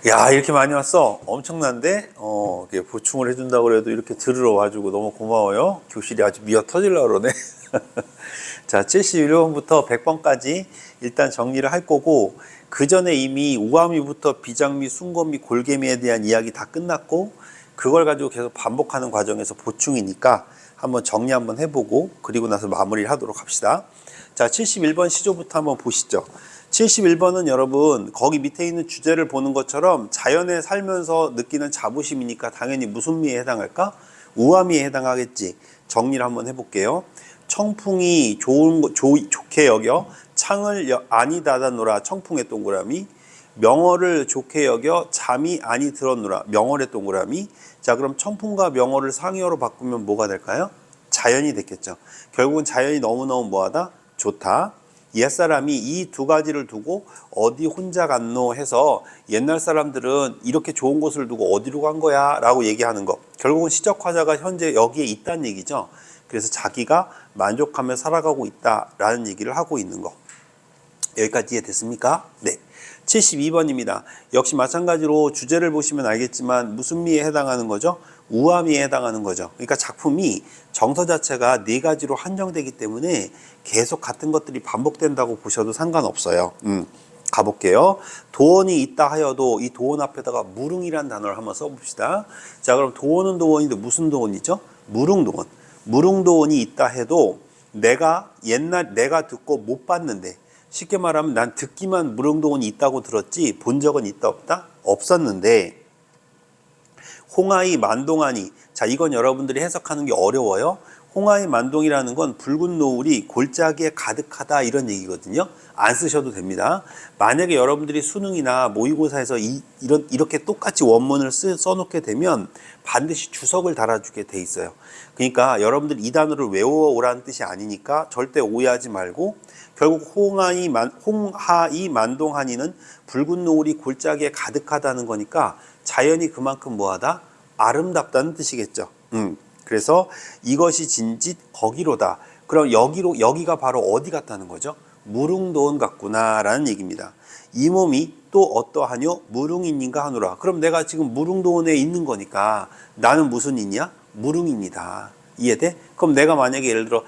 야, 이렇게 많이 왔어. 엄청난데? 이렇게 보충을 해준다고 그래도 이렇게 들으러 와주고 너무 고마워요. 교실이 아주 미어 터질라 그러네. 자, 71번부터 100번까지 일단 정리를 할 거고, 그 전에 이미 우아미부터 비장미, 순거미, 골개미에 대한 이야기 다 끝났고, 그걸 가지고 계속 반복하는 과정에서 보충이니까 한번 정리 한번 해보고, 그리고 나서 마무리를 하도록 합시다. 자, 71번 시조부터 한번 보시죠. 71번은 여러분 거기 밑에 있는 주제를 보는 것처럼 자연에 살면서 느끼는 자부심이니까 당연히 무슨 미에 해당할까? 우아미에 해당하겠지. 정리를 한번 해볼게요. 청풍이 좋게 여겨 창을 아니 닫아놓으라 청풍의 동그라미. 명어를 좋게 여겨 잠이 아니 들었노라 명월의 동그라미. 자, 그럼 청풍과 명어를 상의어로 바꾸면 뭐가 될까요? 자연이 됐겠죠. 결국은 자연이 너무너무 뭐하다? 좋다. 옛사람이 이 두 가지를 두고 어디 혼자 갔노 해서 옛날 사람들은 이렇게 좋은 곳을 두고 어디로 간 거야 라고 얘기하는 거. 결국은 시적화자가 현재 여기에 있다는 얘기죠. 그래서 자기가 만족하며 살아가고 있다라는 얘기를 하고 있는 거. 여기까지 이해됐습니까? 네. 72번입니다. 역시 마찬가지로 주제를 보시면 알겠지만 무슨 미에 해당하는 거죠? 우아미에 해당하는 거죠. 그러니까 작품이 정서 자체가 네 가지로 한정되기 때문에 계속 같은 것들이 반복된다고 보셔도 상관없어요. 가볼게요. 도원이 있다 하여도 이 도원 앞에다가 무릉이란 단어를 한번 써봅시다. 자, 그럼 도원은 도원인데 무슨 도원이죠? 무릉도원. 무릉도원이 있다 해도 내가 듣고 못 봤는데, 쉽게 말하면 난 듣기만 무릉도원이 있다고 들었지 본 적은 있다 없다? 없었는데, 홍하이 만동하니. 자, 이건 여러분들이 해석하는 게 어려워요. 홍하이 만동이라는 건 붉은 노을이 골짜기에 가득하다 이런 얘기거든요. 안 쓰셔도 됩니다. 만약에 여러분들이 수능이나 모의고사에서 이렇게 똑같이 원문을 써놓게 되면 반드시 주석을 달아주게 돼 있어요. 그러니까 여러분들 이 단어를 외워오라는 뜻이 아니니까 절대 오해하지 말고, 결국 홍하이 만동하니는 붉은 노을이 골짜기에 가득하다는 거니까 자연이 그만큼 뭐하다? 아름답다는 뜻이겠죠. 그래서 이것이 진짓 거기로다. 그럼 여기가 바로 어디 같다는 거죠? 무릉도원 같구나 라는 얘기입니다. 이 몸이 또 어떠하뇨? 무릉인인가 하노라. 그럼 내가 지금 무릉도원에 있는 거니까 나는 무슨 인이야? 무릉인이다. 이해돼? 그럼 내가 만약에 예를 들어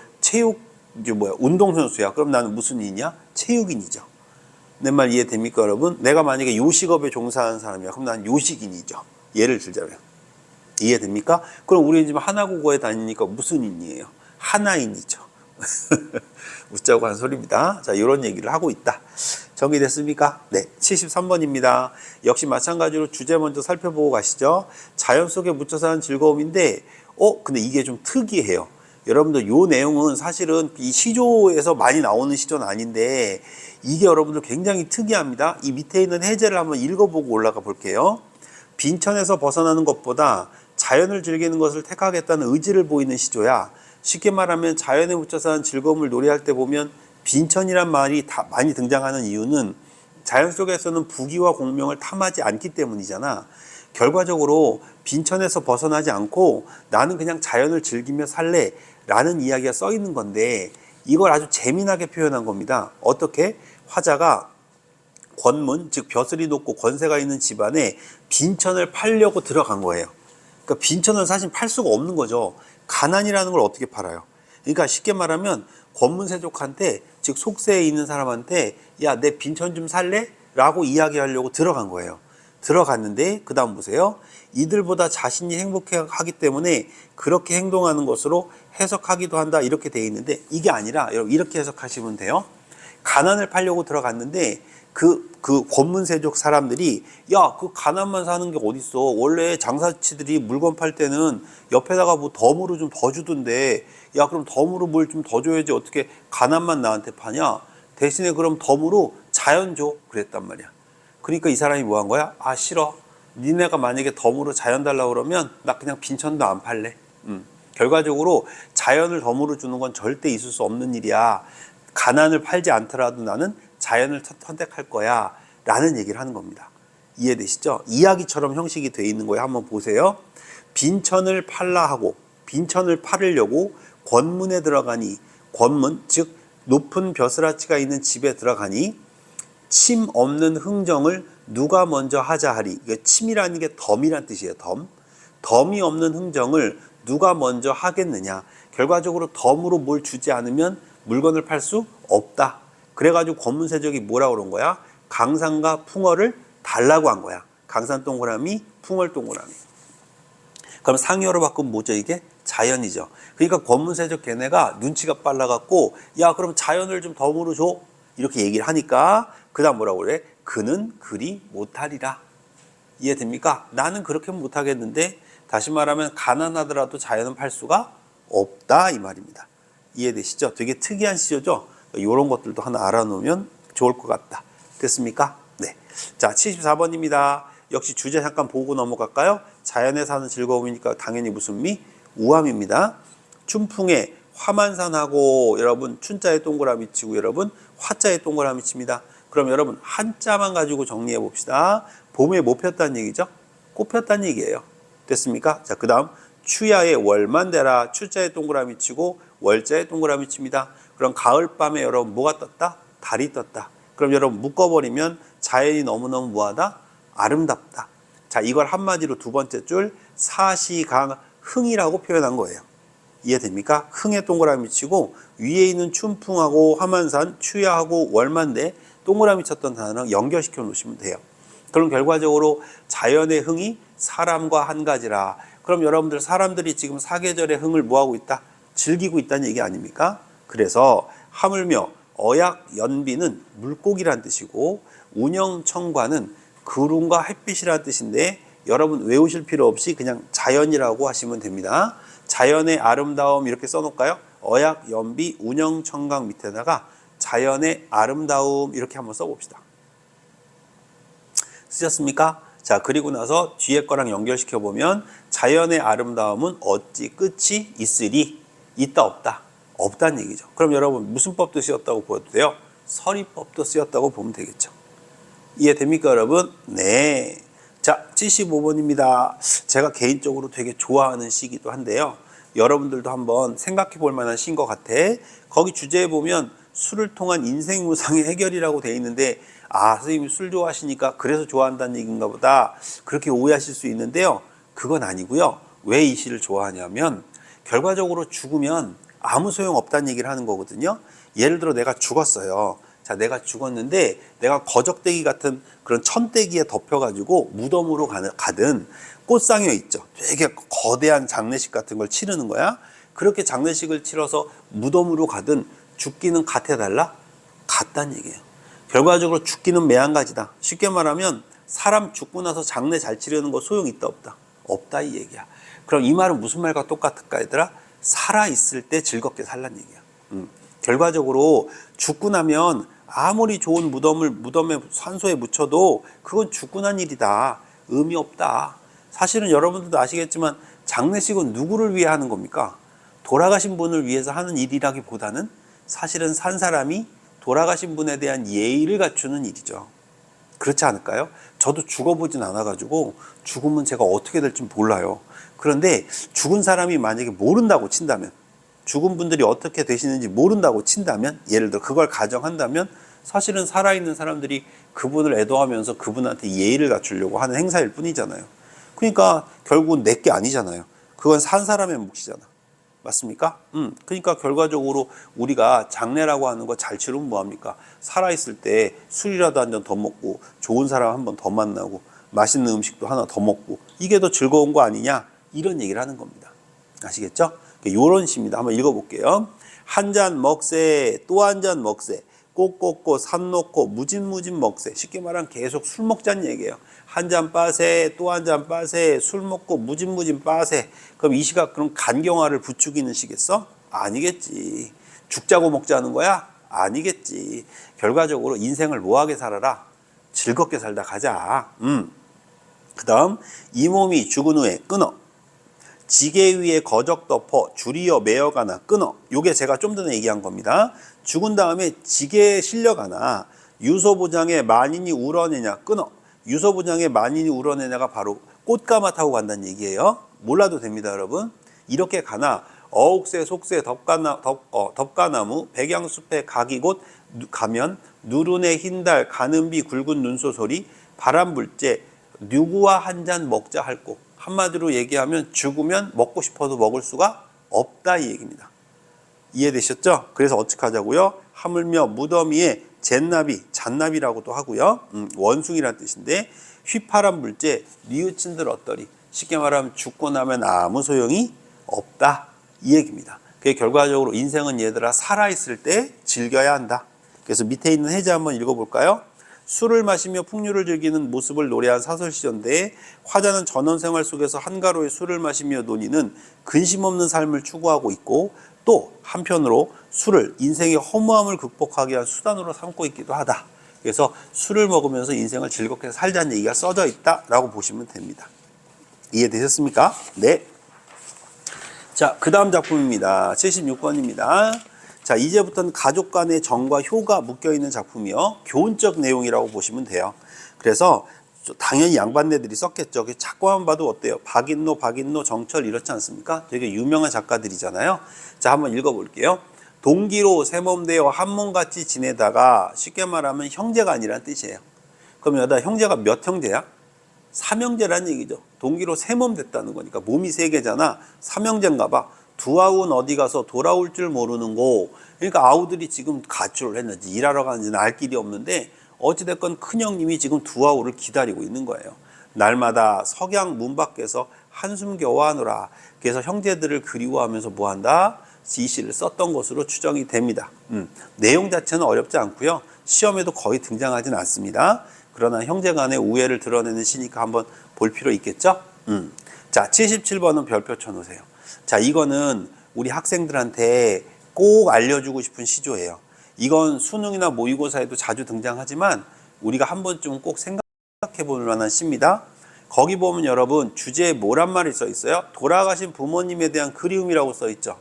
운동선수야. 그럼 나는 무슨 인이야? 체육인이죠. 내 말 이해됩니까, 여러분? 내가 만약에 요식업에 종사하는 사람이야. 그럼 나는 요식인이죠. 예를 들자면. 이해됩니까? 그럼 우리 지금 하나국어에 다니니까 무슨 인이에요? 하나인이죠. 웃자고 한 소리입니다. 자, 이런 얘기를 하고 있다. 정리됐습니까? 네. 73번입니다. 역시 마찬가지로 주제 먼저 살펴보고 가시죠. 자연 속에 묻혀 사는 즐거움인데, 근데 이게 좀 특이해요. 여러분들 요 내용은 사실은 이 시조에서 많이 나오는 시조는 아닌데, 이게 여러분들 굉장히 특이합니다. 이 밑에 있는 해제를 한번 읽어보고 올라가 볼게요. 빈천에서 벗어나는 것보다 자연을 즐기는 것을 택하겠다는 의지를 보이는 시조야. 쉽게 말하면 자연에 묻혀 사는 즐거움을 노래할 때 보면 빈천이란 말이 다 많이 등장하는 이유는 자연 속에서는 부귀와 공명을 탐하지 않기 때문이잖아. 결과적으로 빈천에서 벗어나지 않고 나는 그냥 자연을 즐기며 살래 라는 이야기가 써 있는 건데, 이걸 아주 재미나게 표현한 겁니다. 어떻게? 화자가 권문, 즉 벼슬이 높고 권세가 있는 집안에 빈천을 팔려고 들어간 거예요. 그러니까 빈천을 사실 팔 수가 없는 거죠. 가난이라는 걸 어떻게 팔아요? 그러니까 쉽게 말하면 권문세족한테, 즉 속세에 있는 사람한테 야, 내 빈천 좀 살래? 라고 이야기하려고 들어간 거예요. 들어갔는데 그 다음 보세요. 이들보다 자신이 행복하기 때문에 그렇게 행동하는 것으로 해석하기도 한다 이렇게 돼 있는데, 이게 아니라 여러분 이렇게 해석하시면 돼요. 가난을 팔려고 들어갔는데 그 권문세족 사람들이 야, 그 가난만 사는 게 어딨어. 원래 장사치들이 물건 팔 때는 옆에다가 뭐 덤으로 좀 더 주던데, 야, 그럼 덤으로 뭘 좀 더 줘야지 어떻게 가난만 나한테 파냐. 대신에 그럼 덤으로 자연 줘 그랬단 말이야. 그러니까 이 사람이 뭐 한 거야? 아, 싫어. 니네가 만약에 덤으로 자연 달라고 그러면 나 그냥 빈천도 안 팔래. 결과적으로 자연을 덤으로 주는 건 절대 있을 수 없는 일이야. 가난을 팔지 않더라도 나는 자연을 선택할 거야 라는 얘기를 하는 겁니다. 이해되시죠? 이야기처럼 형식이 되어 있는 거예요. 한번 보세요. 빈천을 팔라 하고 빈천을 팔으려고 권문에 들어가니, 권문 즉 높은 벼슬아치가 있는 집에 들어가니 침 없는 흥정을 누가 먼저 하자 하리. 이게 침이라는 게 덤이란 뜻이에요. 덤이 없는 흥정을 누가 먼저 하겠느냐. 결과적으로 덤으로 뭘 주지 않으면 물건을 팔 수 없다. 그래가지고 권문세족이 뭐라고 그런 거야? 강산과 풍어를 달라고 한 거야. 강산 동그라미, 풍월 동그라미. 그럼 상여로 바꾸면 뭐죠 이게? 자연이죠. 그러니까 권문세족 걔네가 눈치가 빨라갖고 야 그럼 자연을 좀 덤으로 줘. 이렇게 얘기를 하니까 그 다음 뭐라고 그래? 그는 그리 못하리라. 이해됩니까? 나는 그렇게 못하겠는데 다시 말하면 가난하더라도 자연은 팔 수가 없다 이 말입니다. 이해되시죠? 되게 특이한 시조죠? 이런 것들도 하나 알아놓으면 좋을 것 같다. 됐습니까? 네. 자, 74번입니다. 역시 주제 잠깐 보고 넘어갈까요? 자연에 사는 즐거움이니까 당연히 무슨 미? 우함입니다. 춘풍에 화만산하고 여러분 춘자에 동그라미 치고 여러분 화자에 동그라미 칩니다. 그럼 여러분 한자만 가지고 정리해 봅시다. 봄에 못 폈다는 얘기죠? 꽃 폈다는 얘기예요. 됐습니까? 자, 그 다음 추야에 월만대라 추자에 동그라미 치고 월자에 동그라미 칩니다. 그럼 가을밤에 여러분 뭐가 떴다? 달이 떴다. 그럼 여러분 묶어버리면 자연이 너무너무 뭐하다? 아름답다. 자, 이걸 한마디로 두 번째 줄 사시강흥이라고 표현한 거예요. 이해됩니까? 흥에 동그라미 치고 위에 있는 춘풍하고 화만산, 추야하고 월만대 동그라미 쳤던 단어랑 연결시켜 놓으시면 돼요. 그럼 결과적으로 자연의 흥이 사람과 한 가지라. 그럼 여러분들 사람들이 지금 사계절의 흥을 뭐하고 있다? 즐기고 있다는 얘기 아닙니까? 그래서 하물며 어약 연비는 물고기란 뜻이고 운영청과는 구름과 햇빛이란 뜻인데 여러분 외우실 필요 없이 그냥 자연이라고 하시면 됩니다. 자연의 아름다움 이렇게 써놓을까요? 어약 연비 운영청각 밑에다가 자연의 아름다움 이렇게 한번 써봅시다. 쓰셨습니까? 자, 그리고 나서 뒤에 거랑 연결시켜 보면 자연의 아름다움은 어찌 끝이 있으리? 있다 없다? 없다는 얘기죠. 그럼 여러분 무슨 법도 쓰였다고 보여도 돼요? 서리법도 쓰였다고 보면 되겠죠. 이해됩니까 여러분? 네. 자, 75번입니다. 제가 개인적으로 되게 좋아하는 시기도 한데요. 여러분들도 한번 생각해 볼 만한 시인 것 같아. 거기 주제에 보면 술을 통한 인생무상의 해결이라고 돼 있는데 선생님이 술 좋아하시니까 그래서 좋아한다는 얘기인가 보다 그렇게 오해하실 수 있는데요. 그건 아니고요. 왜 이 시를 좋아하냐면 결과적으로 죽으면 아무 소용없다는 얘기를 하는 거거든요. 예를 들어 내가 죽었어요. 자, 내가 죽었는데 내가 거적대기 같은 그런 천대기에 덮여가지고 무덤으로 가든 꽃상여 있죠. 되게 거대한 장례식 같은 걸 치르는 거야. 그렇게 장례식을 치러서 무덤으로 가든 죽기는 같아달라? 같다는 얘기예요. 결과적으로 죽기는 매한가지다. 쉽게 말하면 사람 죽고 나서 장례 잘 치르는 거 소용 있다 없다? 없다 이 얘기야. 그럼 이 말은 무슨 말과 똑같을까 얘들아? 살아있을 때 즐겁게 살란 얘기야. 결과적으로 죽고 나면 아무리 좋은 무덤에 산소에 묻혀도 그건 죽고 난 일이다. 의미 없다. 사실은 여러분들도 아시겠지만 장례식은 누구를 위해 하는 겁니까? 돌아가신 분을 위해서 하는 일이라기보다는 사실은 산 사람이 돌아가신 분에 대한 예의를 갖추는 일이죠. 그렇지 않을까요? 저도 죽어보진 않아가지고 죽으면 제가 어떻게 될지 몰라요. 그런데 죽은 사람이 만약에 모른다고 친다면, 죽은 분들이 어떻게 되시는지 모른다고 친다면, 예를 들어 그걸 가정한다면 사실은 살아있는 사람들이 그분을 애도하면서 그분한테 예의를 갖추려고 하는 행사일 뿐이잖아요. 그러니까 결국은 내게 아니잖아요. 그건 산 사람의 몫이잖아. 맞습니까? 그러니까 결과적으로 우리가 장례라고 하는 거 잘 치르면 뭐합니까? 살아있을 때 술이라도 한 잔 더 먹고 좋은 사람 한 번 더 만나고 맛있는 음식도 하나 더 먹고 이게 더 즐거운 거 아니냐? 이런 얘기를 하는 겁니다. 아시겠죠? 요런 시입니다. 한번 읽어볼게요. 한 잔 먹세 또 한 잔 먹세 꽃 산 놓고 무진무진 먹세. 쉽게 말하면 계속 술 먹자는 얘기예요. 한 잔 빠세 또 한 잔 빠세 술 먹고 무진무진 빠세. 그럼 이 시가 그럼 간경화를 부추기는 시겠어? 아니겠지. 죽자고 먹자는 거야? 아니겠지. 결과적으로 인생을 뭐하게 살아라? 즐겁게 살다 가자. 그 다음 이 몸이 죽은 후에 끊어. 지게 위에 거적 덮어 줄이어 매어가나 끊어. 요게 제가 좀 전에 얘기한 겁니다. 죽은 다음에 지게에 실려가나 유소부장에 만인이 우러내냐 끊어. 유소부장에 만인이 우러내냐가 바로 꽃가마 타고 간다는 얘기예요. 몰라도 됩니다 여러분. 이렇게 가나 어옥새 속새 덮가나무 백양숲에 가기 곧 가면 누run의 흰달 가는비 굵은 눈소소리 바람 불째 누구와 한 잔 먹자 할꼬. 한마디로 얘기하면 죽으면 먹고 싶어도 먹을 수가 없다 이 얘기입니다. 이해되셨죠? 그래서 어떻게 하자고요? 하물며 무더미에 잿나비, 잣나비라고도 하고요. 원숭이란 뜻인데 휘파람 불째 뉘우친들 어떠리. 쉽게 말하면 죽고 나면 아무 소용이 없다 이 얘기입니다. 그게 결과적으로 인생은 얘들아 살아있을 때 즐겨야 한다. 그래서 밑에 있는 해제 한번 읽어볼까요? 술을 마시며 풍류를 즐기는 모습을 노래한 사설시전대에 화자는 전원생활 속에서 한가로이 술을 마시며 논의는 근심 없는 삶을 추구하고 있고 또 한편으로 술을 인생의 허무함을 극복하기 위한 수단으로 삼고 있기도 하다. 그래서 술을 먹으면서 인생을 즐겁게 살자는 얘기가 써져 있다라고 보시면 됩니다. 이해되셨습니까? 네. 자, 그 다음 작품입니다. 76번입니다. 자, 이제부터는 가족 간의 정과 효가 묶여있는 작품이요. 교훈적 내용이라고 보시면 돼요. 그래서 당연히 양반네들이 썼겠죠. 작가만 봐도 어때요? 박인노, 정철 이렇지 않습니까? 되게 유명한 작가들이잖아요. 자, 한번 읽어볼게요. 동기로 세몸되어 한몸같이 지내다가 쉽게 말하면 형제가 아니란 뜻이에요. 그럼 여기다 형제가 몇 형제야? 삼형제란 얘기죠. 동기로 세몸 됐다는 거니까 몸이 세 개잖아. 삼형제인가 봐. 두 아우는 어디 가서 돌아올 줄 모르는 거. 그러니까 아우들이 지금 가출을 했는지 일하러 가는지는 알 길이 없는데 어찌됐건 큰형님이 지금 두 아우를 기다리고 있는 거예요. 날마다 석양 문 밖에서 한숨 겨워하노라. 그래서 형제들을 그리워하면서 뭐한다? 이 시를 썼던 것으로 추정이 됩니다. 내용 자체는 어렵지 않고요. 시험에도 거의 등장하진 않습니다. 그러나 형제 간의 우애를 드러내는 시니까 한번 볼 필요 있겠죠? 자, 77번은 별표 쳐놓으세요. 자, 이거는 우리 학생들한테 꼭 알려주고 싶은 시조예요. 이건 수능이나 모의고사에도 자주 등장하지만 우리가 한 번쯤은 꼭 생각해 볼 만한 시입니다. 거기 보면 여러분 주제에 뭐란 말이 써 있어요? 돌아가신 부모님에 대한 그리움이라고 써 있죠.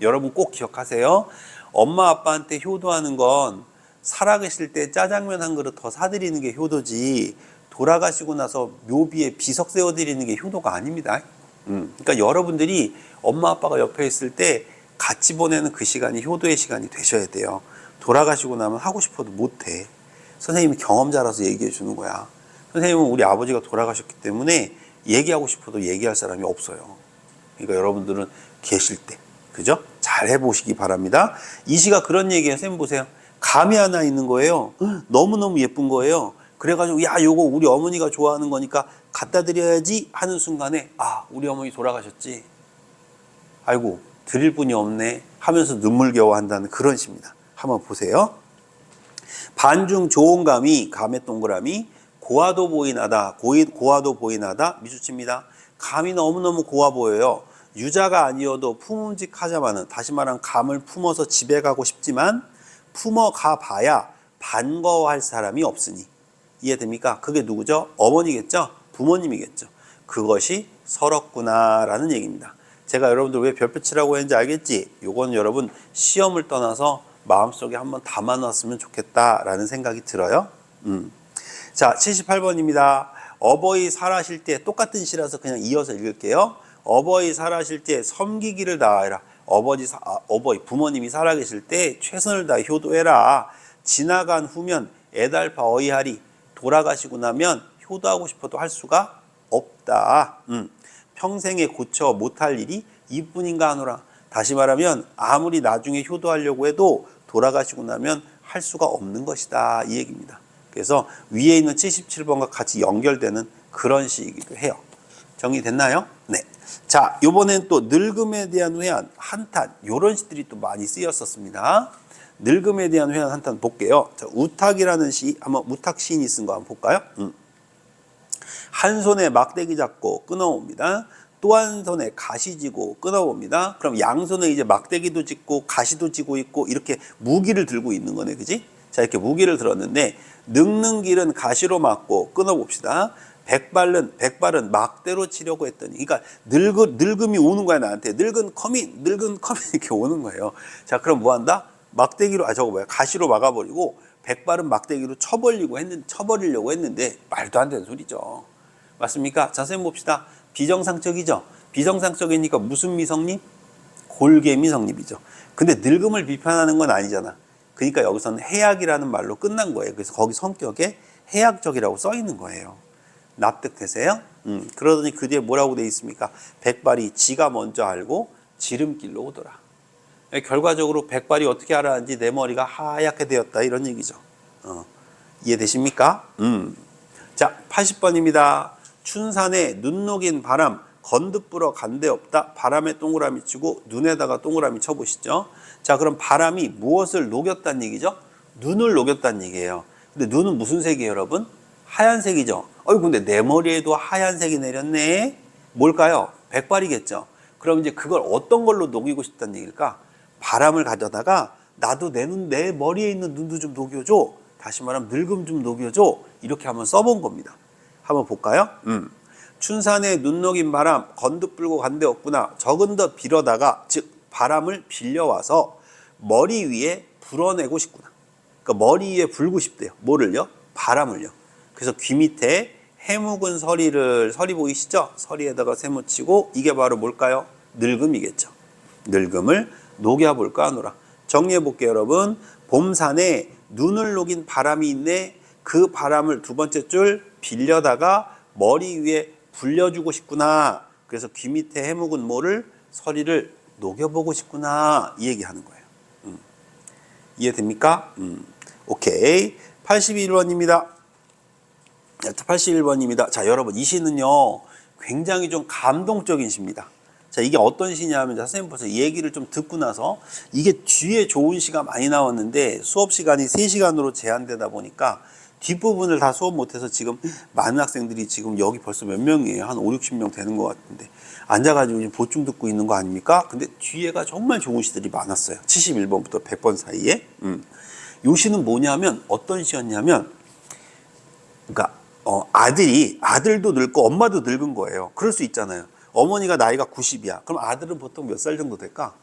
여러분 꼭 기억하세요. 엄마 아빠한테 효도하는 건 살아계실 때 짜장면 한 그릇 더 사드리는 게 효도지 돌아가시고 나서 묘비에 비석 세워드리는 게 효도가 아닙니다. 그러니까 여러분들이 엄마 아빠가 옆에 있을 때 같이 보내는 그 시간이 효도의 시간이 되셔야 돼요. 돌아가시고 나면 하고 싶어도 못해. 선생님이 경험자라서 얘기해 주는 거야. 선생님은 우리 아버지가 돌아가셨기 때문에 얘기하고 싶어도 얘기할 사람이 없어요. 그러니까 여러분들은 계실 때 그죠? 잘 해보시기 바랍니다. 이 시가 그런 얘기예요. 선생님 보세요. 감이 하나 있는 거예요. 너무너무 예쁜 거예요. 그래가지고 야 요거 우리 어머니가 좋아하는 거니까 갖다 드려야지 하는 순간에 아 우리 어머니 돌아가셨지. 아이고 드릴 분이 없네 하면서 눈물겨워 한다는 그런 시입니다. 한번 보세요. 반중 좋은 감이 감의 동그라미 고와도 보이나다 고와도 보이나다 미주치입니다. 감이 너무너무 고와 보여요. 유자가 아니어도 품음직하자마는 다시 말하면 감을 품어서 집에 가고 싶지만 품어 가봐야 반가워할 사람이 없으니 이해됩니까? 그게 누구죠? 어머니겠죠? 부모님이겠죠. 그것이 서럽구나 라는 얘기입니다. 제가 여러분들 왜 별표 치라고 했는지 알겠지? 요건 여러분 시험을 떠나서 마음속에 한번 담아놨으면 좋겠다라는 생각이 들어요. 자, 78번입니다. 어버이 살아실 때 똑같은 시라서 그냥 이어서 읽을게요. 어버이 살아실 때 섬기기를 다하라. 어버이 부모님이 살아계실 때 최선을 다해 효도해라. 지나간 후면 애달파 어이하리. 돌아가시고 나면 효도하고 싶어도 할 수가 없다. 평생에 고쳐 못할 일이 이뿐인가 하노라. 다시 말하면 아무리 나중에 효도하려고 해도 돌아가시고 나면 할 수가 없는 것이다 이 얘기입니다. 그래서 위에 있는 77번과 같이 연결되는 그런 시이기도 해요. 정리됐나요? 네. 자, 요번엔 또 늙음에 대한 회한, 한탄 요런 시들이 또 많이 쓰였었습니다. 늙음에 대한 회한 한탄 볼게요. 자, 우탁이라는 시 한번 우탁 시인이 쓴 거 한번 볼까요? 한 손에 막대기 잡고 끊어옵니다. 또 한 손에 가시 쥐고 끊어봅니다. 그럼 양손에 이제 막대기도 짚고 가시도 쥐고 있고 이렇게 무기를 들고 있는 거네, 그지? 자, 이렇게 무기를 들었는데 늙는 길은 가시로 막고 끊어봅시다. 백발은 막대로 치려고 했더니, 그러니까 늙음이 오는 거야 나한테. 늙은 커미 이렇게 오는 거예요. 자, 그럼 뭐 한다? 막대기로 가시로 막아버리고 백발은 막대기로 쳐버리려고 했는데 말도 안 되는 소리죠. 맞습니까? 자, 선생님 봅시다. 비정상적이죠. 비정상적이니까 무슨 미성립? 골개미 성립이죠. 근데 늙음을 비판하는 건 아니잖아. 그러니까 여기서는 해악이라는 말로 끝난 거예요. 그래서 거기 성격에 해약적이라고 써 있는 거예요. 납득되세요? 그러더니 그 뒤에 뭐라고 돼 있습니까? 백발이 지가 먼저 알고 지름길로 오더라. 결과적으로 백발이 어떻게 알았는지 내 머리가 하얗게 되었다 이런 얘기죠. 이해되십니까? 자, 80번입니다. 춘산에 눈 녹인 바람 건드불어 간데 없다. 바람에 동그라미 치고 눈에다가 동그라미 쳐보시죠. 자, 그럼 바람이 무엇을 녹였다는 얘기죠? 눈을 녹였다는 얘기예요. 근데 눈은 무슨 색이에요, 여러분? 하얀색이죠. 근데 내 머리에도 하얀색이 내렸네. 뭘까요? 백발이겠죠. 그럼 이제 그걸 어떤 걸로 녹이고 싶다는 얘기일까? 바람을 가져다가 나도 내 머리에 있는 눈도 좀 녹여줘. 다시 말하면 늙음 좀 녹여줘. 이렇게 한번 써본 겁니다. 한번 볼까요? 춘산에 눈 녹인 바람 건드불고 간데 없구나. 적은 더 빌어다가 즉 바람을 빌려와서 머리 위에 불어내고 싶구나. 그러니까 머리 위에 불고 싶대요. 뭐를요? 바람을요. 그래서 귀 밑에 해묵은 서리 보이시죠? 서리에다가 세모치고 이게 바로 뭘까요? 늙음이겠죠. 늙음을 녹여볼까 하노라. 정리해볼게요, 여러분. 봄산에 눈을 녹인 바람이 있네. 그 바람을 두 번째 줄 빌려다가 머리 위에 불려주고 싶구나. 그래서 귀 밑에 해묵은 뭐를? 서리를 녹여보고 싶구나. 이 얘기하는 거예요. 이해됩니까? 오케이. 81번입니다. 81번입니다. 자, 여러분, 이 시는요, 굉장히 좀 감동적인 시입니다. 자, 이게 어떤 시냐면, 선생님 벌써 얘기를 좀 듣고 나서, 이게 뒤에 좋은 시가 많이 나왔는데, 수업 시간이 3시간으로 제한되다 보니까, 뒷부분을 다 수업 못해서 지금 많은 학생들이 지금 여기 벌써 몇 명이에요? 한 5, 60명 되는 것 같은데, 앉아가지고 지금 보충 듣고 있는 거 아닙니까? 근데 뒤에가 정말 좋은 시들이 많았어요. 71번부터 100번 사이에. 요 시는 뭐냐면, 어떤 시였냐면, 그러니까, 아들도 늙고 엄마도 늙은 거예요. 그럴 수 있잖아요. 어머니가 나이가 90이야. 그럼 아들은 보통 몇 살 정도 될까?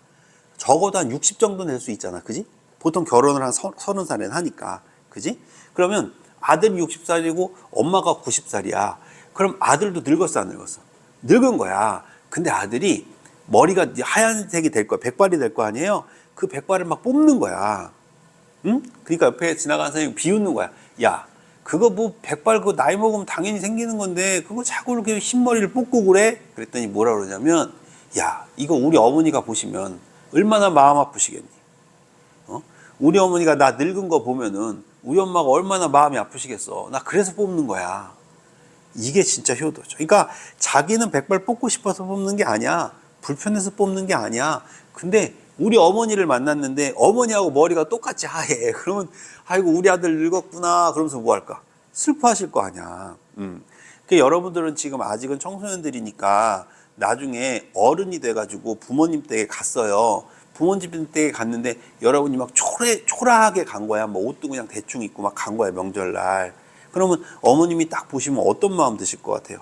적어도 한 60 정도 될 수 있잖아. 그지? 보통 결혼을 한 30살에 하니까. 그지? 그러면 아들이 60살이고 엄마가 90살이야. 그럼 아들도 늙었어, 안 늙었어? 늙은 거야. 근데 아들이 머리가 하얀색이 될 거야. 백발이 될 거 아니에요? 그 백발을 막 뽑는 거야. 응? 그러니까 옆에 지나가는 사람이 비웃는 거야. 야, 그거 뭐 백발 그거 나이 먹으면 당연히 생기는 건데 그거 자꾸 이렇게 흰머리를 뽑고 그래? 그랬더니 뭐라 그러냐면, 야, 이거 우리 어머니가 보시면 얼마나 마음 아프시겠니? 우리 어머니가 나 늙은 거 보면은 우리 엄마가 얼마나 마음이 아프시겠어. 나 그래서 뽑는 거야. 이게 진짜 효도죠. 그러니까 자기는 백발 뽑고 싶어서 뽑는 게 아니야. 불편해서 뽑는 게 아니야. 근데 우리 어머니를 만났는데 어머니하고 머리가 똑같이 하얘. 그러면 아이고 우리 아들 늙었구나. 그러면서 뭐 할까? 슬퍼하실 거 아니야. 그러니까 여러분들은 지금 아직은 청소년들이니까 나중에 어른이 돼가지고 부모님 댁에 갔어요. 부모님 댁에 갔는데 여러분이 막 초라하게 간 거야. 뭐 옷도 그냥 대충 입고 막 간 거야, 명절날. 그러면 어머님이 딱 보시면 어떤 마음 드실 것 같아요?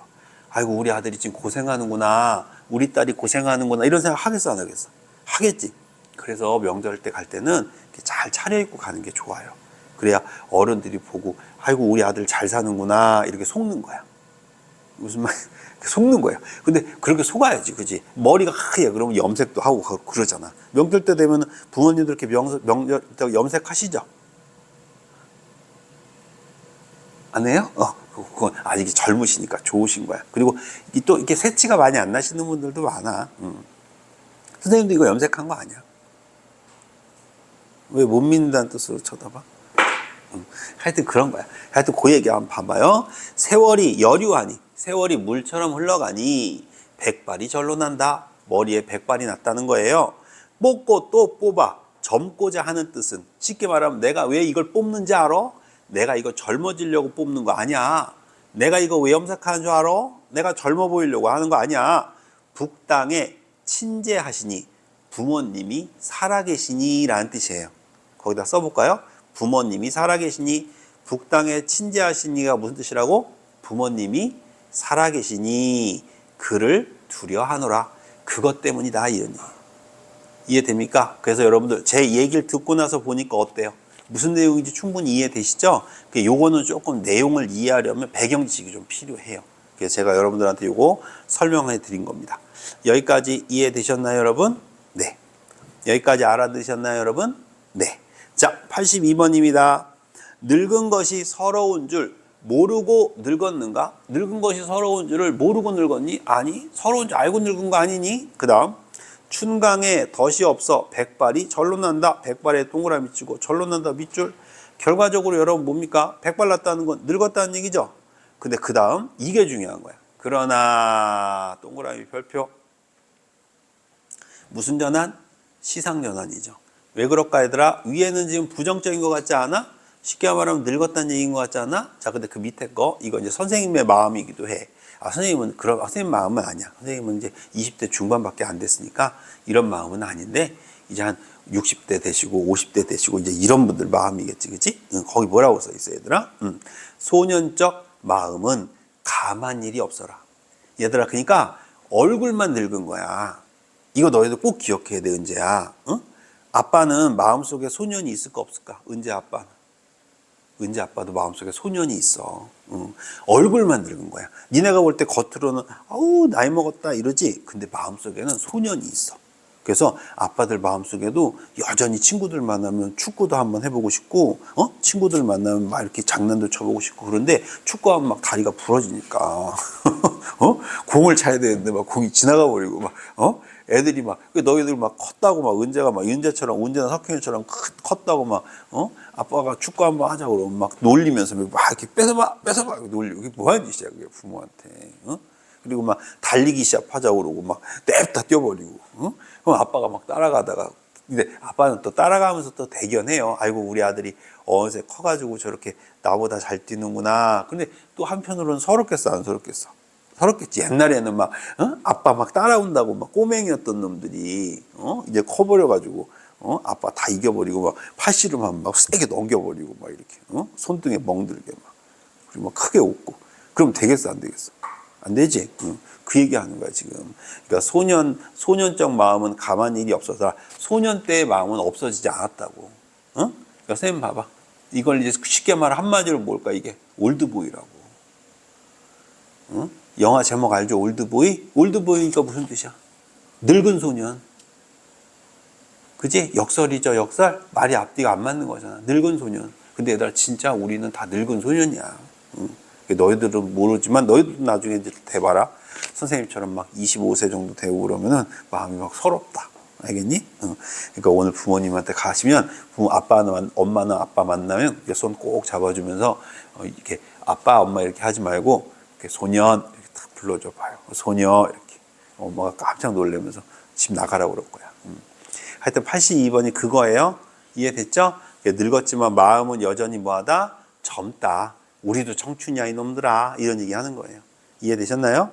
아이고 우리 아들이 지금 고생하는구나. 우리 딸이 고생하는구나. 이런 생각 하겠어, 안 하겠어? 하겠지. 그래서 명절 때 갈 때는 잘 차려입고 가는 게 좋아요. 그래야 어른들이 보고 아이고 우리 아들 잘 사는구나 이렇게 속는 거야. 무슨 말? 속는 거예요. 근데 그렇게 속아야지, 그지? 머리가 하얘. 그러면 염색도 하고 그러잖아. 명절 때 되면 부모님들 이렇게 명절 염색하시죠? 안 해요? 그건 아직 젊으시니까 좋으신 거야. 그리고 또 이렇게 새치가 많이 안 나시는 분들도 많아. 선생님도 이거 염색한 거 아니야? 왜 못 믿는다는 뜻으로 쳐다봐? 하여튼 그런 거야. 하여튼 그 얘기 한번 봐봐요. 세월이 여류하니, 세월이 물처럼 흘러가니 백발이 절로 난다. 머리에 백발이 났다는 거예요. 뽑고 또 뽑아 젊고자 하는 뜻은, 쉽게 말하면 내가 왜 이걸 뽑는지 알아? 내가 이거 젊어지려고 뽑는 거 아니야. 내가 이거 왜 염색하는 줄 알아? 내가 젊어 보이려고 하는 거 아니야. 북땅에 친제하시니, 부모님이 살아계시니 라는 뜻이에요. 거기다 써볼까요? 부모님이 살아계시니, 북땅에 친제하시니가 무슨 뜻이라고? 부모님이 살아계시니 그를 두려하노라. 그것 때문이다, 이런. 이해됩니까? 그래서 여러분들 제 얘기를 듣고 나서 보니까 어때요? 무슨 내용인지 충분히 이해되시죠? 요거는 조금 내용을 이해하려면 배경 지식이 좀 필요해요. 그래서 제가 여러분들한테 요거 설명해 드린 겁니다. 여기까지 이해되셨나요, 여러분? 네. 여기까지 알아들으셨나요, 여러분? 네. 자, 82번입니다. 늙은 것이 서러운 줄 모르고 늙었는가? 늙은 것이 서러운 줄을 모르고 늙었니? 아니, 서러운 줄 알고 늙은 거 아니니? 그 다음, 춘강에 덫이 없어 백발이 절로 난다. 백발에 동그라미 치고 절로 난다 밑줄. 결과적으로 여러분 뭡니까? 백발 났다는 건 늙었다는 얘기죠. 근데 그 다음 이게 중요한 거야. 그러나 동그라미 별표. 무슨 전환? 시상 전환이죠. 왜 그럴까 얘들아? 위에는 지금 부정적인 것 같지 않아? 쉽게 말하면 늙었다는 얘기인 것 같지 않아? 자, 근데 그 밑에 거 이거 이제 선생님의 마음이기도 해. 선생님은 그런 선생님 마음은 아니야. 선생님은 이제 20대 중반밖에 안 됐으니까 이런 마음은 아닌데 이제 한 60대 되시고 50대 되시고 이제 이런 분들 마음이겠지, 그치? 거기 뭐라고 써 있어, 얘들아? 소년적 마음은 감한 일이 없어라. 얘들아, 그러니까 얼굴만 늙은 거야. 이거 너희도 꼭 기억해야 돼, 은재야. 응? 아빠는 마음속에 소년이 있을까 없을까? 은재 아빠는. 은재 아빠도 마음속에 소년이 있어. 얼굴만 늙은 거야. 니네가 볼 때 겉으로는 아우 나이 먹었다 이러지. 근데 마음속에는 소년이 있어. 그래서 아빠들 마음속에도 여전히 친구들 만나면 축구도 한번 해보고 싶고, 친구들 만나면 막 이렇게 장난도 쳐보고 싶고, 그런데 축구하면 막 다리가 부러지니까, 공을 차야 되는데 막 공이 지나가 버리고, 막, 애들이 막, 너희들 막 컸다고 막, 은재가 막, 윤재처럼, 은재나 석현이처럼 컸다고 막, 아빠가 축구 한번 하자고 그러면 막 놀리면서 막 이렇게 뺏어봐, 놀리고. 그게 뭐 하는 짓이야, 그게 부모한테. 그리고 막 달리기 시합하자고 그러고 막 냅다 뛰어버리고. 그럼 아빠가 막 따라가다가, 근데 아빠는 또 따라가면서 또 대견해요. 아이고, 우리 아들이 어느새 커가지고 저렇게 나보다 잘 뛰는구나. 근데 또 한편으로는 서럽겠어, 안 서럽겠어? 서럽겠지. 옛날에는 막, 아빠 막 따라온다고 막 꼬맹이였던 놈들이, 이제 커버려가지고, 아빠 다 이겨버리고 막 팔씨름하면 막 세게 넘겨버리고 막 이렇게, 손등에 멍들게 막. 그리고 막 크게 웃고. 그럼 되겠어, 안 되겠어? 안 되지. 그 얘기하는 거야 지금. 그러니까 소년적 마음은 감한 일이 없어서 소년 때의 마음은 없어지지 않았다고. 그러니까 선생님 봐봐. 이걸 이제 쉽게 말해 한마디로 뭘까 이게 올드보이라고. 영화 제목 알죠? 올드보이. 올드보이니까 무슨 뜻이야? 늙은 소년. 그지? 역설이죠, 역설. 말이 앞뒤가 안 맞는 거잖아. 늙은 소년. 근데 얘들아 진짜 우리는 다 늙은 소년이야. 너희들은 모르지만 너희들도 나중에 이제 돼봐라. 선생님처럼 막 25세 정도 되고 그러면은 마음이 막 서럽다. 알겠니? 그러니까 오늘 부모님한테 가시면 엄마는 아빠 만나면 손 꼭 잡아주면서 이렇게 아빠, 엄마 이렇게 하지 말고 이렇게 소년 이렇게 딱 불러줘 봐요. 소녀 이렇게. 엄마가 깜짝 놀라면서 집 나가라고 그럴 거야. 하여튼 82번이 그거예요. 이해됐죠? 늙었지만 마음은 여전히 뭐하다? 젊다. 우리도 청춘이야 이놈들아. 이런 얘기 하는 거예요. 이해되셨나요?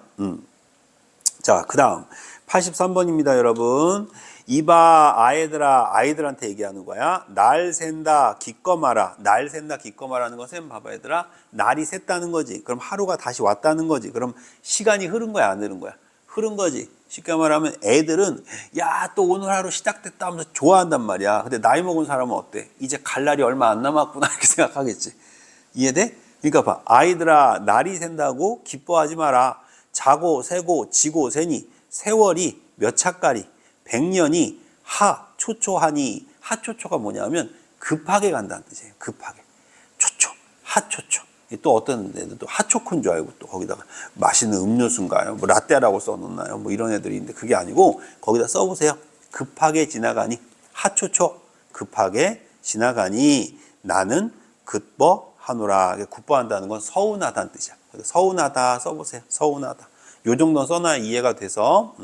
자, 그 다음 83번입니다 여러분. 이봐 아이들한테 얘기하는 거야. 날 샌다 기꺼마라. 날 샌다 기꺼마라는 것은 봐봐 얘들아, 날이 샜다는 거지. 그럼 하루가 다시 왔다는 거지. 그럼 시간이 흐른 거야 안 흐른 거야? 흐른 거지. 쉽게 말하면 애들은 야, 또 오늘 하루 시작됐다 하면서 좋아한단 말이야. 근데 나이 먹은 사람은 어때? 이제 갈 날이 얼마 안 남았구나 이렇게 생각하겠지. 이해돼? 그러니까 봐, 아이들아 날이 샌다고 기뻐하지 마라. 자고 새고 지고 새니 세월이 몇 차까리 100년이 하초초하니. 하초초가 뭐냐면 급하게 간다는 뜻이에요. 급하게. 초초, 하초초. 또 어떤 애들 또 핫초코인 줄 알고 또 거기다가 맛있는 음료수인가요? 뭐 라떼라고 써놓나요? 뭐 이런 애들이 있는데 그게 아니고 거기다 써보세요. 급하게 지나가니. 하초초. 급하게 지나가니 나는 굿버하노라. 굿버한다는 건 서운하다는 뜻이야. 서운하다 써보세요. 서운하다. 요 정도는 써놔야 이해가 돼서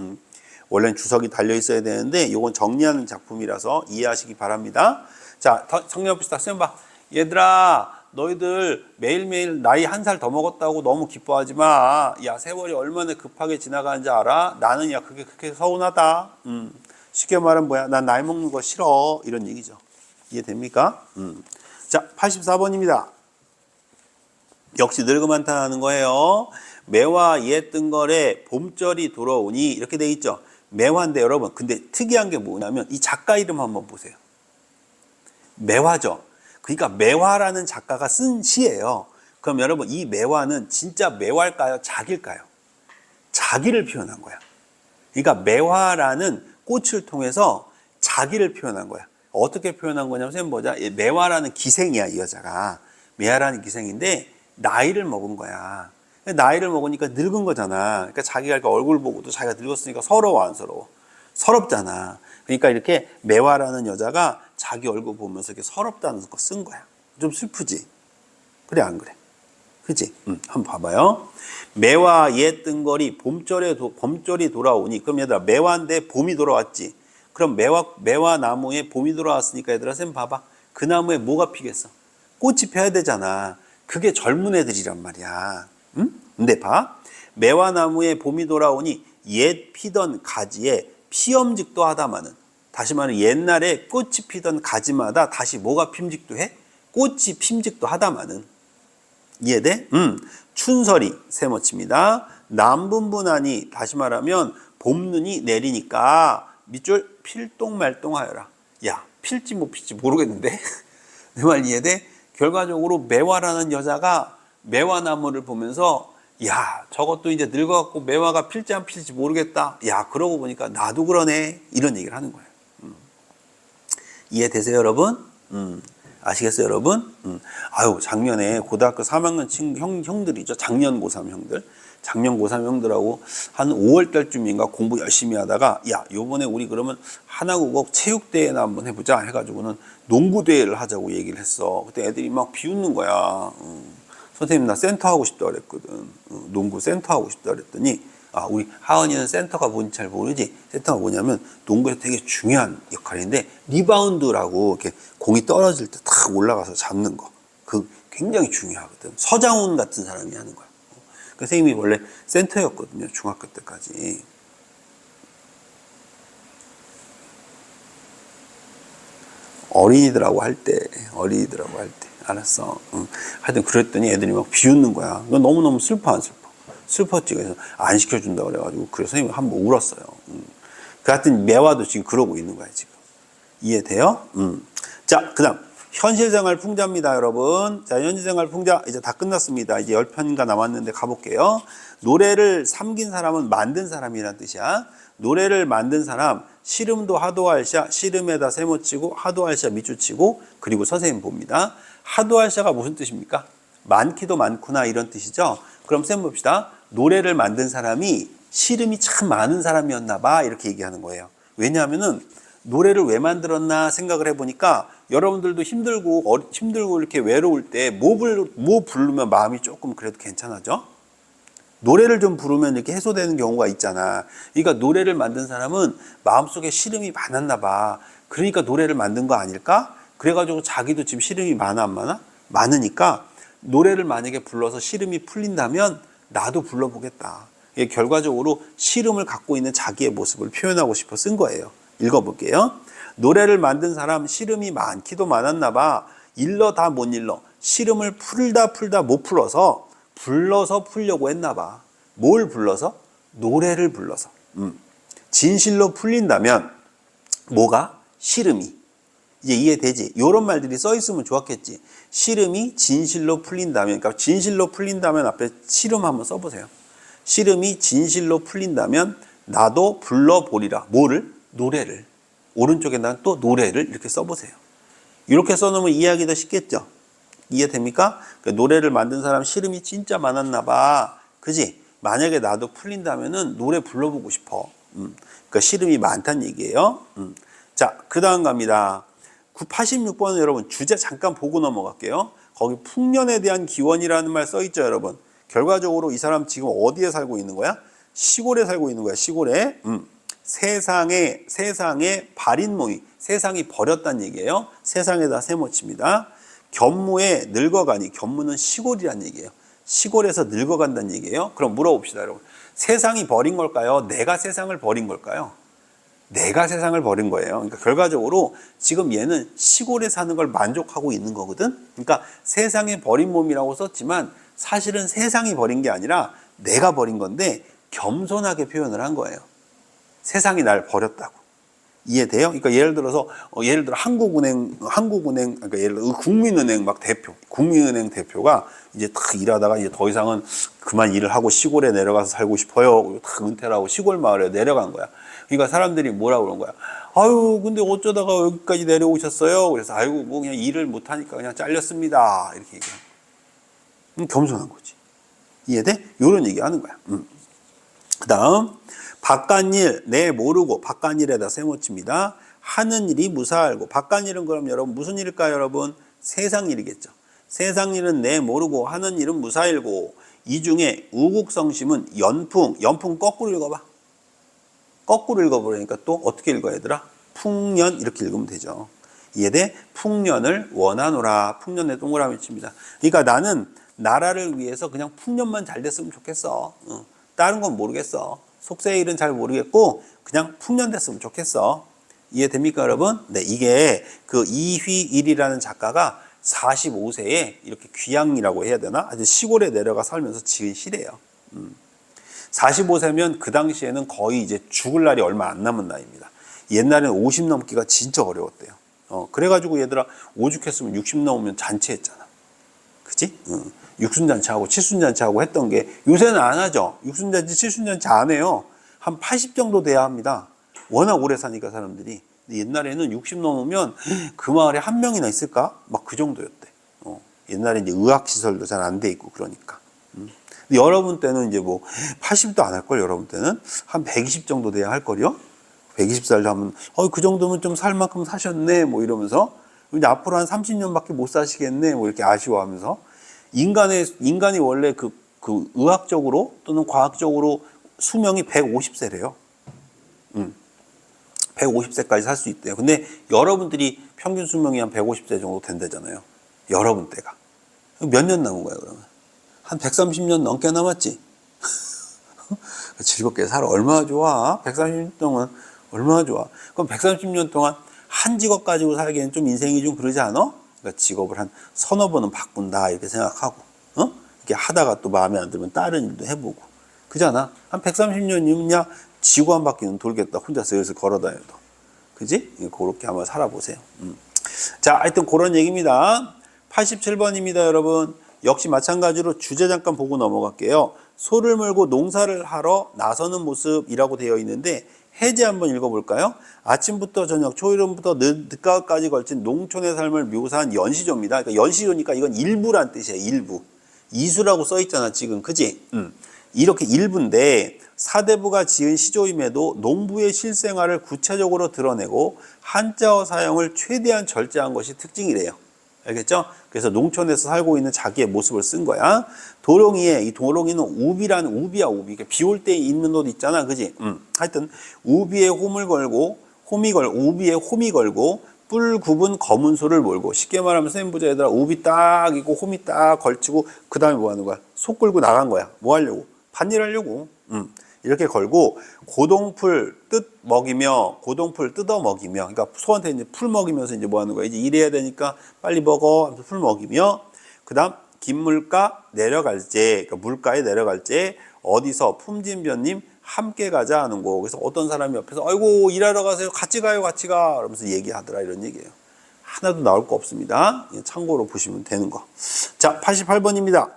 원래는 주석이 달려 있어야 되는데 이건 정리하는 작품이라서 이해하시기 바랍니다. 자, 정리해봅시다. 쌤 봐. 얘들아 너희들 매일매일 나이 한 살 더 먹었다고 너무 기뻐하지 마. 야, 세월이 얼마나 급하게 지나가는지 알아? 나는 야 그게 그렇게 서운하다. 쉽게 말하면 뭐야? 난 나이 먹는 거 싫어. 이런 얘기죠. 이해됩니까? 자, 84번입니다. 역시 늙으면 탄하는 거예요. 매화 옛 뜬거래 봄철이 돌아오니 이렇게 돼 있죠. 매화인데 여러분 근데 특이한 게 뭐냐면 이 작가 이름 한번 보세요. 매화죠. 그러니까 매화라는 작가가 쓴 시예요. 그럼 여러분 이 매화는 진짜 매화일까요? 작일까요? 자기를 표현한 거야. 그러니까 매화라는 꽃을 통해서 자기를 표현한 거야. 어떻게 표현한 거냐면 선생님 보자. 매화라는 기생이야 이 여자가. 매화라는 기생인데 나이를 먹은 거야. 나이를 먹으니까 늙은 거잖아. 그러니까 자기가 이렇게 얼굴 보고도 자기가 늙었으니까 서러워, 안 서러워? 서럽잖아. 그러니까 이렇게 매화라는 여자가 자기 얼굴 보면서 이렇게 서럽다는 거 쓴 거야. 좀 슬프지? 그래, 안 그래? 그치? 한번 봐봐요. 매화 옛 뜬거리 봄철이 돌아오니. 그럼 얘들아, 매화인데 봄이 돌아왔지. 그럼 매화 나무에 봄이 돌아왔으니까 얘들아, 쌤 봐봐. 그 나무에 뭐가 피겠어? 꽃이 펴야 되잖아. 그게 젊은 애들이란 말이야. 응? 근데 봐. 매화 나무에 봄이 돌아오니 옛 피던 가지에 피엄직도 하다마는. 다시 말해 옛날에 꽃이 피던 가지마다 다시 뭐가 핌직도 해? 꽃이 핌직도 하다마는. 이해돼? 춘설이 세모칩니다. 남분분하니 다시 말하면 봄눈이 내리니까 밑줄 필동말동하여라. 야, 필지 못 필지 모르겠는데 내 말 이해돼? 결과적으로 매화라는 여자가 매화나무를 보면서 야, 저것도 이제 늙어갖고 매화가 필지 안 필지 모르겠다. 야, 그러고 보니까 나도 그러네. 이런 얘기를 하는 거예요. 이해되세요, 여러분? 아시겠어요, 여러분? 아유, 작년에 고등학교 3학년 형들이죠. 작년 고3 형들. 작년 고3 형들하고 한 5월 달쯤인가 공부 열심히 하다가 야, 요번에 우리 그러면 하나국어 체육대회나 한번 해보자 해가지고는 농구대회를 하자고 얘기를 했어. 그때 애들이 막 비웃는 거야. 선생님, 나 센터 하고 싶다 그랬거든. 농구 센터 하고 싶다 그랬더니 아, 우리 하은이는 센터가 뭔지 잘 모르지? 센터가 뭐냐면 농구에서 되게 중요한 역할인데 리바운드라고 이렇게 공이 떨어질 때 탁 올라가서 잡는 거. 그 굉장히 중요하거든. 서장훈 같은 사람이 하는 거야. 그 선생님이 원래 센터였거든요. 중학교 때까지. 어린이들하고 할 때. 알았어. 하여튼 그랬더니 애들이 막 비웃는 거야. 너무너무 슬퍼, 안 슬퍼? 슬펐지. 그래서 안 시켜준다 그래가지고 그래서 선생님이 한번 울었어요. 그 하여튼 매화도 지금 그러고 있는 거야 지금. 이해돼요? 자, 그다음 현실생활 풍자입니다, 여러분. 자, 현실생활 풍자 이제 다 끝났습니다. 이제 10편인가 남았는데 가볼게요. 노래를 삼긴 사람은 만든 사람이란 뜻이야. 노래를 만든 사람, 시름도 하도할샤, 시름에다 세모치고 하도할샤 밑줄치고 그리고 선생님 봅니다. 하도할샤가 무슨 뜻입니까? 많기도 많구나 이런 뜻이죠. 그럼 쌤 봅시다. 노래를 만든 사람이 시름이 참 많은 사람이었나 봐 이렇게 얘기하는 거예요. 왜냐하면은 노래를 왜 만들었나 생각을 해보니까 여러분들도 힘들고 이렇게 외로울 때 뭐 부르면 마음이 조금 그래도 괜찮아져? 노래를 좀 부르면 이렇게 해소되는 경우가 있잖아. 그러니까 노래를 만든 사람은 마음속에 시름이 많았나 봐. 그러니까 노래를 만든 거 아닐까? 그래가지고 자기도 지금 시름이 많아 안 많아? 많으니까 노래를 만약에 불러서 시름이 풀린다면 나도 불러보겠다. 이게 결과적으로 시름을 갖고 있는 자기의 모습을 표현하고 싶어 쓴 거예요. 읽어볼게요. 노래를 만든 사람 시름이 많기도 많았나 봐. 일러 다 못 일러. 시름을 풀다 못 풀어서 불러서 풀려고 했나 봐. 뭘 불러서? 노래를 불러서. 진실로 풀린다면 뭐가? 시름이. 이제 이해되지? 이런 말들이 써 있으면 좋았겠지. 시름이 진실로 풀린다면, 그러니까 진실로 풀린다면 앞에 시름 한번 써보세요. 시름이 진실로 풀린다면 나도 불러보리라. 뭐를? 노래를. 오른쪽에다가 또 노래를 이렇게 써보세요. 이렇게 써놓으면 이해하기 더 쉽겠죠? 이해됩니까? 그러니까 노래를 만든 사람 시름이 진짜 많았나 봐. 그지? 만약에 나도 풀린다면은 노래 불러보고 싶어. 그러니까 시름이 많다는 얘기예요. 자, 그 다음 갑니다. 86번은 여러분 주제 잠깐 보고 넘어갈게요. 거기 풍년에 대한 기원이라는 말 써있죠, 여러분. 결과적으로 이 사람 지금 어디에 살고 있는 거야? 시골에 살고 있는 거야, 시골에. 세상에 발인모이, 세상이 버렸다는 얘기예요. 세상에다 세모칩니다. 견무에 늙어가니, 견무는 시골이란 얘기예요. 시골에서 늙어간다는 얘기예요. 그럼 물어봅시다, 여러분. 세상이 버린 걸까요? 내가 세상을 버린 걸까요? 내가 세상을 버린 거예요. 그러니까 결과적으로 지금 얘는 시골에 사는 걸 만족하고 있는 거거든. 그러니까 세상에 버린 몸이라고 썼지만 사실은 세상이 버린 게 아니라 내가 버린 건데 겸손하게 표현을 한 거예요. 세상이 날 버렸다고. 이해돼요? 그러니까 예를 들어 한국은행 그러니까 예를 들어 국민은행 국민은행 대표가 이제 딱 일하다가 이제 더 이상은 그만 일을 하고 시골에 내려가서 살고 싶어요. 그리고 딱 은퇴를 하고 시골 마을에 내려간 거야. 그러니까 사람들이 뭐라고 그런 거야? 아유, 근데 어쩌다가 여기까지 내려오셨어요? 그래서 아이고, 뭐 그냥 일을 못 하니까 그냥 잘렸습니다. 이렇게 얘기해. 겸손한 거지. 이해돼? 요런 얘기 하는 거야. 그 다음, 바깥일, 내 모르고, 바깥일에다 세모칩니다. 하는 일이 무사알고, 바깥일은 그럼 여러분 무슨 일일까요, 여러분? 세상 일이겠죠. 세상 일은 내 모르고, 하는 일은 무사일고, 이 중에 우국성심은 연풍, 연풍 거꾸로 읽어봐. 거꾸로 읽어보려니까 또 어떻게 읽어야 얘들아? 풍년, 이렇게 읽으면 되죠. 이해돼? 풍년을 원하노라. 풍년에 동그라미 칩니다. 그러니까 나는 나라를 위해서 그냥 풍년만 잘 됐으면 좋겠어. 다른 건 모르겠어. 속세의 일은 잘 모르겠고 그냥 풍년 됐으면 좋겠어. 이해됩니까, 여러분? 네, 이게 그 이휘일이라는 작가가 45세에 이렇게 귀향이라고 해야 되나? 아주 시골에 내려가 살면서 지은 시래요. 45세면 그 당시에는 거의 이제 죽을 날이 얼마 안 남은 나이입니다. 옛날에는 50 넘기가 진짜 어려웠대요. 그래가지고 얘들아 오죽했으면 60 넘으면 잔치했잖아. 그치? 육순잔치하고 칠순잔치하고 했던 게 요새는 안 하죠. 육순잔치, 칠순잔치 안 해요. 한 80 정도 돼야 합니다. 워낙 오래 사니까 사람들이. 근데 옛날에는 60 넘으면 그 마을에 한 명이나 있을까? 막 그 정도였대. 옛날에 이제 의학시설도 잘 안 돼 있고 그러니까. 근데 여러분 때는 이제 뭐 80도 안 할걸, 여러분 때는? 한 120 정도 돼야 할걸요? 120살 하면, 그 정도면 좀 살 만큼 사셨네, 뭐 이러면서. 이제 앞으로 한 30년밖에 못 사시겠네, 뭐 이렇게 아쉬워하면서. 인간이 원래 그 의학적으로 또는 과학적으로 수명이 150세래요. 150세까지 살 수 있대요. 근데 여러분들이 평균 수명이 한 150세 정도 된다잖아요. 여러분 때가. 몇 년 남은 거야, 그러면? 한 130년 넘게 남았지? 즐겁게 살아. 얼마나 좋아? 130년 동안 얼마나 좋아? 그럼 130년 동안 한 직업 가지고 살기에는 좀 인생이 좀 그러지 않아? 그러니까 직업을 한 서너 번은 바꾼다, 이렇게 생각하고, 이렇게 하다가 또 마음에 안 들면 다른 일도 해보고. 그잖아? 한 130년이면 지구 한 바퀴는 돌겠다. 혼자 슬슬 걸어 다녀도. 그지? 그렇게 한번 살아보세요. 자, 하여튼 그런 얘기입니다. 87번입니다, 여러분. 역시 마찬가지로 주제 잠깐 보고 넘어갈게요. 소를 몰고 농사를 하러 나서는 모습이라고 되어 있는데 해제 한번 읽어볼까요? 아침부터 저녁, 초이름부터 늦가을까지 걸친 농촌의 삶을 묘사한 연시조입니다. 그러니까 연시조니까 이건 일부란 뜻이에요. 일부. 이수라고 써있잖아, 지금. 그지? 이렇게 일부인데 사대부가 지은 시조임에도 농부의 실생활을 구체적으로 드러내고 한자어 사용을 최대한 절제한 것이 특징이래요. 알겠죠? 그래서 농촌에서 살고 있는 자기의 모습을 쓴 거야. 도롱이에, 이 도롱이는 우비라는, 우비야, 우비. 비 올 때 입는 옷 있잖아. 그지? 하여튼, 우비에 홈을 걸고, 우비에 홈이 걸고, 뿔 굽은 검은 소를 몰고. 쉽게 말하면 선생님 보자, 얘들아. 우비 딱 있고, 홈이 딱 걸치고, 그 다음에 뭐 하는 거야? 소 끌고 나간 거야. 뭐 하려고? 밭일 하려고. 이렇게 걸고 고동풀 고동풀 뜯어 먹이며, 그러니까 소한테 이제 풀 먹이면서 이제 뭐 하는 거야? 이제 일해야 되니까 빨리 먹어 하면서 풀 먹이며, 그다음 긴물가 내려갈제, 그러니까 물가에 내려갈제 어디서 품진변님 함께 가자 하는 거. 그래서 어떤 사람이 옆에서 아이고 일하러 가세요, 같이 가요, 같이 가, 그러면서 얘기하더라, 이런 얘기예요. 하나도 나올 거 없습니다. 참고로 보시면 되는 거. 자, 88번입니다.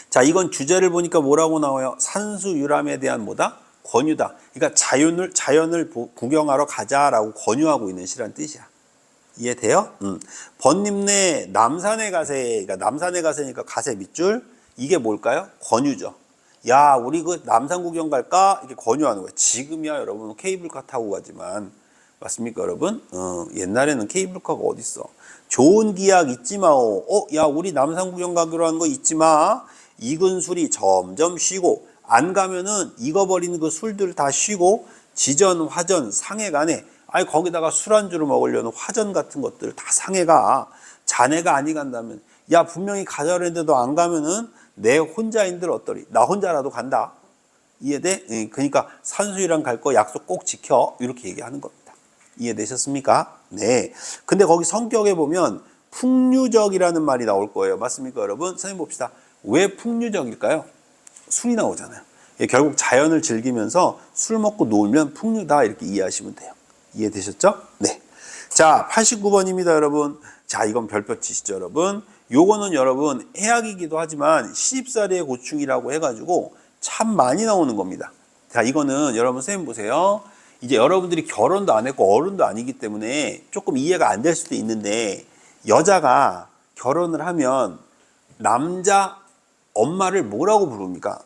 자, 이건 주제를 보니까 뭐라고 나와요? 산수유람에 대한 뭐다? 권유다. 그러니까 자연을 구경하러 가자라고 권유하고 있는 시란 뜻이야. 이해돼요? 번님네 남산에 가세. 그러니까 남산에 가세니까 가세 밑줄. 이게 뭘까요? 권유죠. 야, 우리 그 남산 구경 갈까? 이렇게 권유하는 거예요. 지금이야 여러분 케이블카 타고 가지만, 맞습니까 여러분? 옛날에는 케이블카가 어딨어. 좋은 기약 잊지 마오. 야, 우리 남산 구경 가기로 한 거 잊지 마. 익은 술이 점점 쉬고, 안 가면은 익어버리는 그 술들 다 쉬고, 지전, 화전, 상해가네. 아니, 거기다가 술안주로 먹으려는 화전 같은 것들 다 상해가. 자네가 아니 간다면, 야, 분명히 가자고 했는데도 안 가면은 내 혼자인들 어떠리? 나 혼자라도 간다. 이해돼? 그러니까 산수유람 갈 거 약속 꼭 지켜. 이렇게 얘기하는 겁니다. 이해되셨습니까? 네. 근데 거기 성격에 보면 풍류적이라는 말이 나올 거예요. 맞습니까, 여러분? 선생님 봅시다. 왜 풍류적일까요? 술이 나오잖아요. 결국 자연을 즐기면서 술 먹고 놀면 풍류다, 이렇게 이해하시면 돼요. 이해되셨죠? 네. 자, 89번입니다, 여러분. 자, 이건 별표 치시죠, 여러분. 요거는 여러분 해악이기도 하지만 시집살이의 고충이라고 해가지고 참 많이 나오는 겁니다. 자, 이거는 여러분 선생님 보세요. 이제 여러분들이 결혼도 안 했고 어른도 아니기 때문에 조금 이해가 안 될 수도 있는데, 여자가 결혼을 하면 남자 엄마를 뭐라고 부릅니까?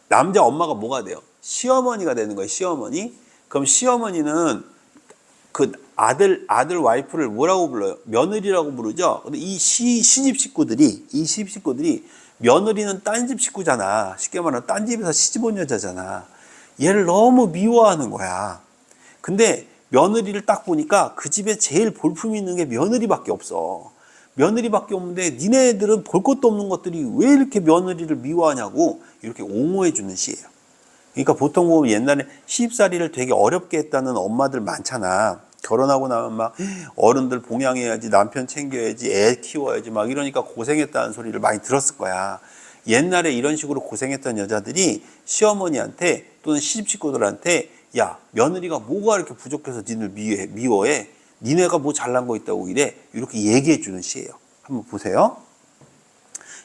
남자 엄마가 뭐가 돼요? 시어머니가 되는 거예요. 시어머니. 그럼 시어머니는 그 아들 와이프를 뭐라고 불러요? 며느리라고 부르죠. 근데 이 시집 식구들이 며느리는 딴 집 식구잖아. 쉽게 말하면 딴 집에서 시집 온 여자잖아. 얘를 너무 미워하는 거야. 근데 며느리를 딱 보니까 그 집에 제일 볼품 있는 게 며느리밖에 없어. 며느리밖에 없는데 니네들은 볼 것도 없는 것들이 왜 이렇게 며느리를 미워하냐고 이렇게 옹호해 주는 시예요. 그러니까 보통 보면 옛날에 시집살이를 되게 어렵게 했다는 엄마들 많잖아. 결혼하고 나면 막 어른들 봉양해야지, 남편 챙겨야지, 애 키워야지 막 이러니까 고생했다는 소리를 많이 들었을 거야. 옛날에 이런 식으로 고생했던 여자들이 시어머니한테 또는 시집 식구들한테 야, 며느리가 뭐가 이렇게 부족해서 니를 미워해? 니네가 뭐 잘난 거 있다고 이래? 이렇게 얘기해 주는 시예요. 한번 보세요.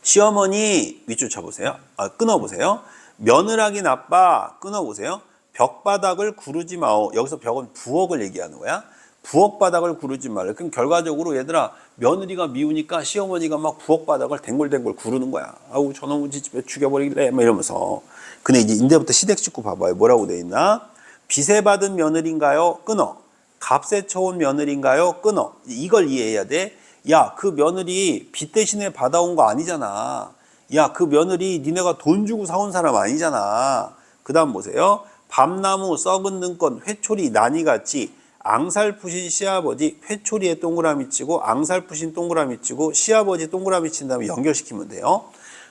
시어머니 밑줄 쳐보세요. 끊어보세요. 며느라기 나빠 끊어보세요. 벽바닥을 구르지 마오. 여기서 벽은 부엌을 얘기하는 거야. 부엌바닥을 구르지 말라. 그럼 결과적으로 얘들아 며느리가 미우니까 시어머니가 막 부엌바닥을 댕골댕골 구르는 거야. 아우 저놈의 집에 죽여버리길래 막 이러면서. 근데 이제 인대부터 시댁 식구 봐봐요. 뭐라고 돼 있나? 빚에 받은 며느리인가요? 끊어. 값에 쳐온 며느리인가요? 끊어. 이걸 이해해야 돼. 야, 그 며느리 빚 대신에 받아온 거 아니잖아. 야, 그 며느리 니네가 돈 주고 사온 사람 아니잖아. 그 다음 보세요. 밤나무 썩은 등건 회초리 난이같이 앙살푸신 시아버지 회초리에 동그라미 치고 앙살푸신 동그라미 치고 시아버지 동그라미 친 다음에 연결시키면 돼요.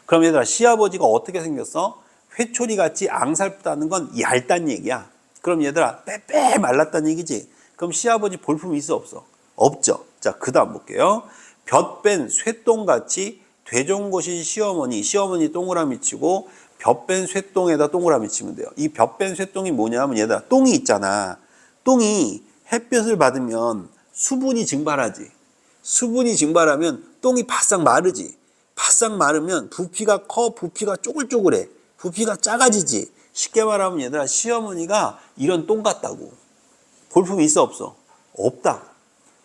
그럼 얘들아 시아버지가 어떻게 생겼어? 회초리같이 앙살푸다는 건 얇단 얘기야. 그럼 얘들아 빼빼 말랐다는 얘기지. 그럼 시아버지 볼품이 있어 없어? 없죠. 자, 그 다음 볼게요. 볕뺀 쇠똥같이 되종고신 시어머니 동그라미 치고 볕뺀 쇠똥에다 동그라미 치면 돼요. 이 볕뺀 쇠똥이 뭐냐면 얘들아 똥이 있잖아. 똥이 햇볕을 받으면 수분이 증발하지. 수분이 증발하면 똥이 바싹 마르지. 바싹 마르면 부피가 커, 부피가 쪼글쪼글해. 부피가 작아지지. 쉽게 말하면 얘들아 시어머니가 이런 똥 같다고. 볼품이 있어 없어? 없다.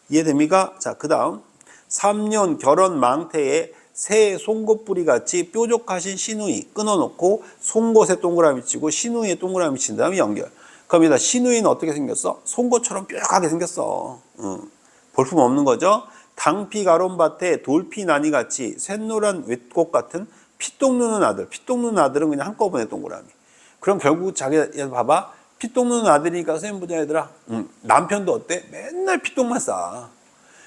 이해됩니까? 자, 그 다음 3년 결혼 망태에 새 송곳뿌리 같이 뾰족하신 시누이 끊어놓고 송곳에 동그라미 치고 시누이에 동그라미 친 다음에 연결. 그럼 여기다 시누이는 어떻게 생겼어? 송곳처럼 뾰족하게 생겼어. 볼품 없는 거죠. 당피 가론밭에 돌피 나니 같이 샛노란 웻꽃 같은 피똥 누는 아들. 피똥 누는 아들은 그냥 한꺼번에 동그라미. 그럼 결국 자기 봐봐. 피똥 누는 아들이니까 선생님 보자 얘들아. 남편도 어때? 맨날 피똥만 싸.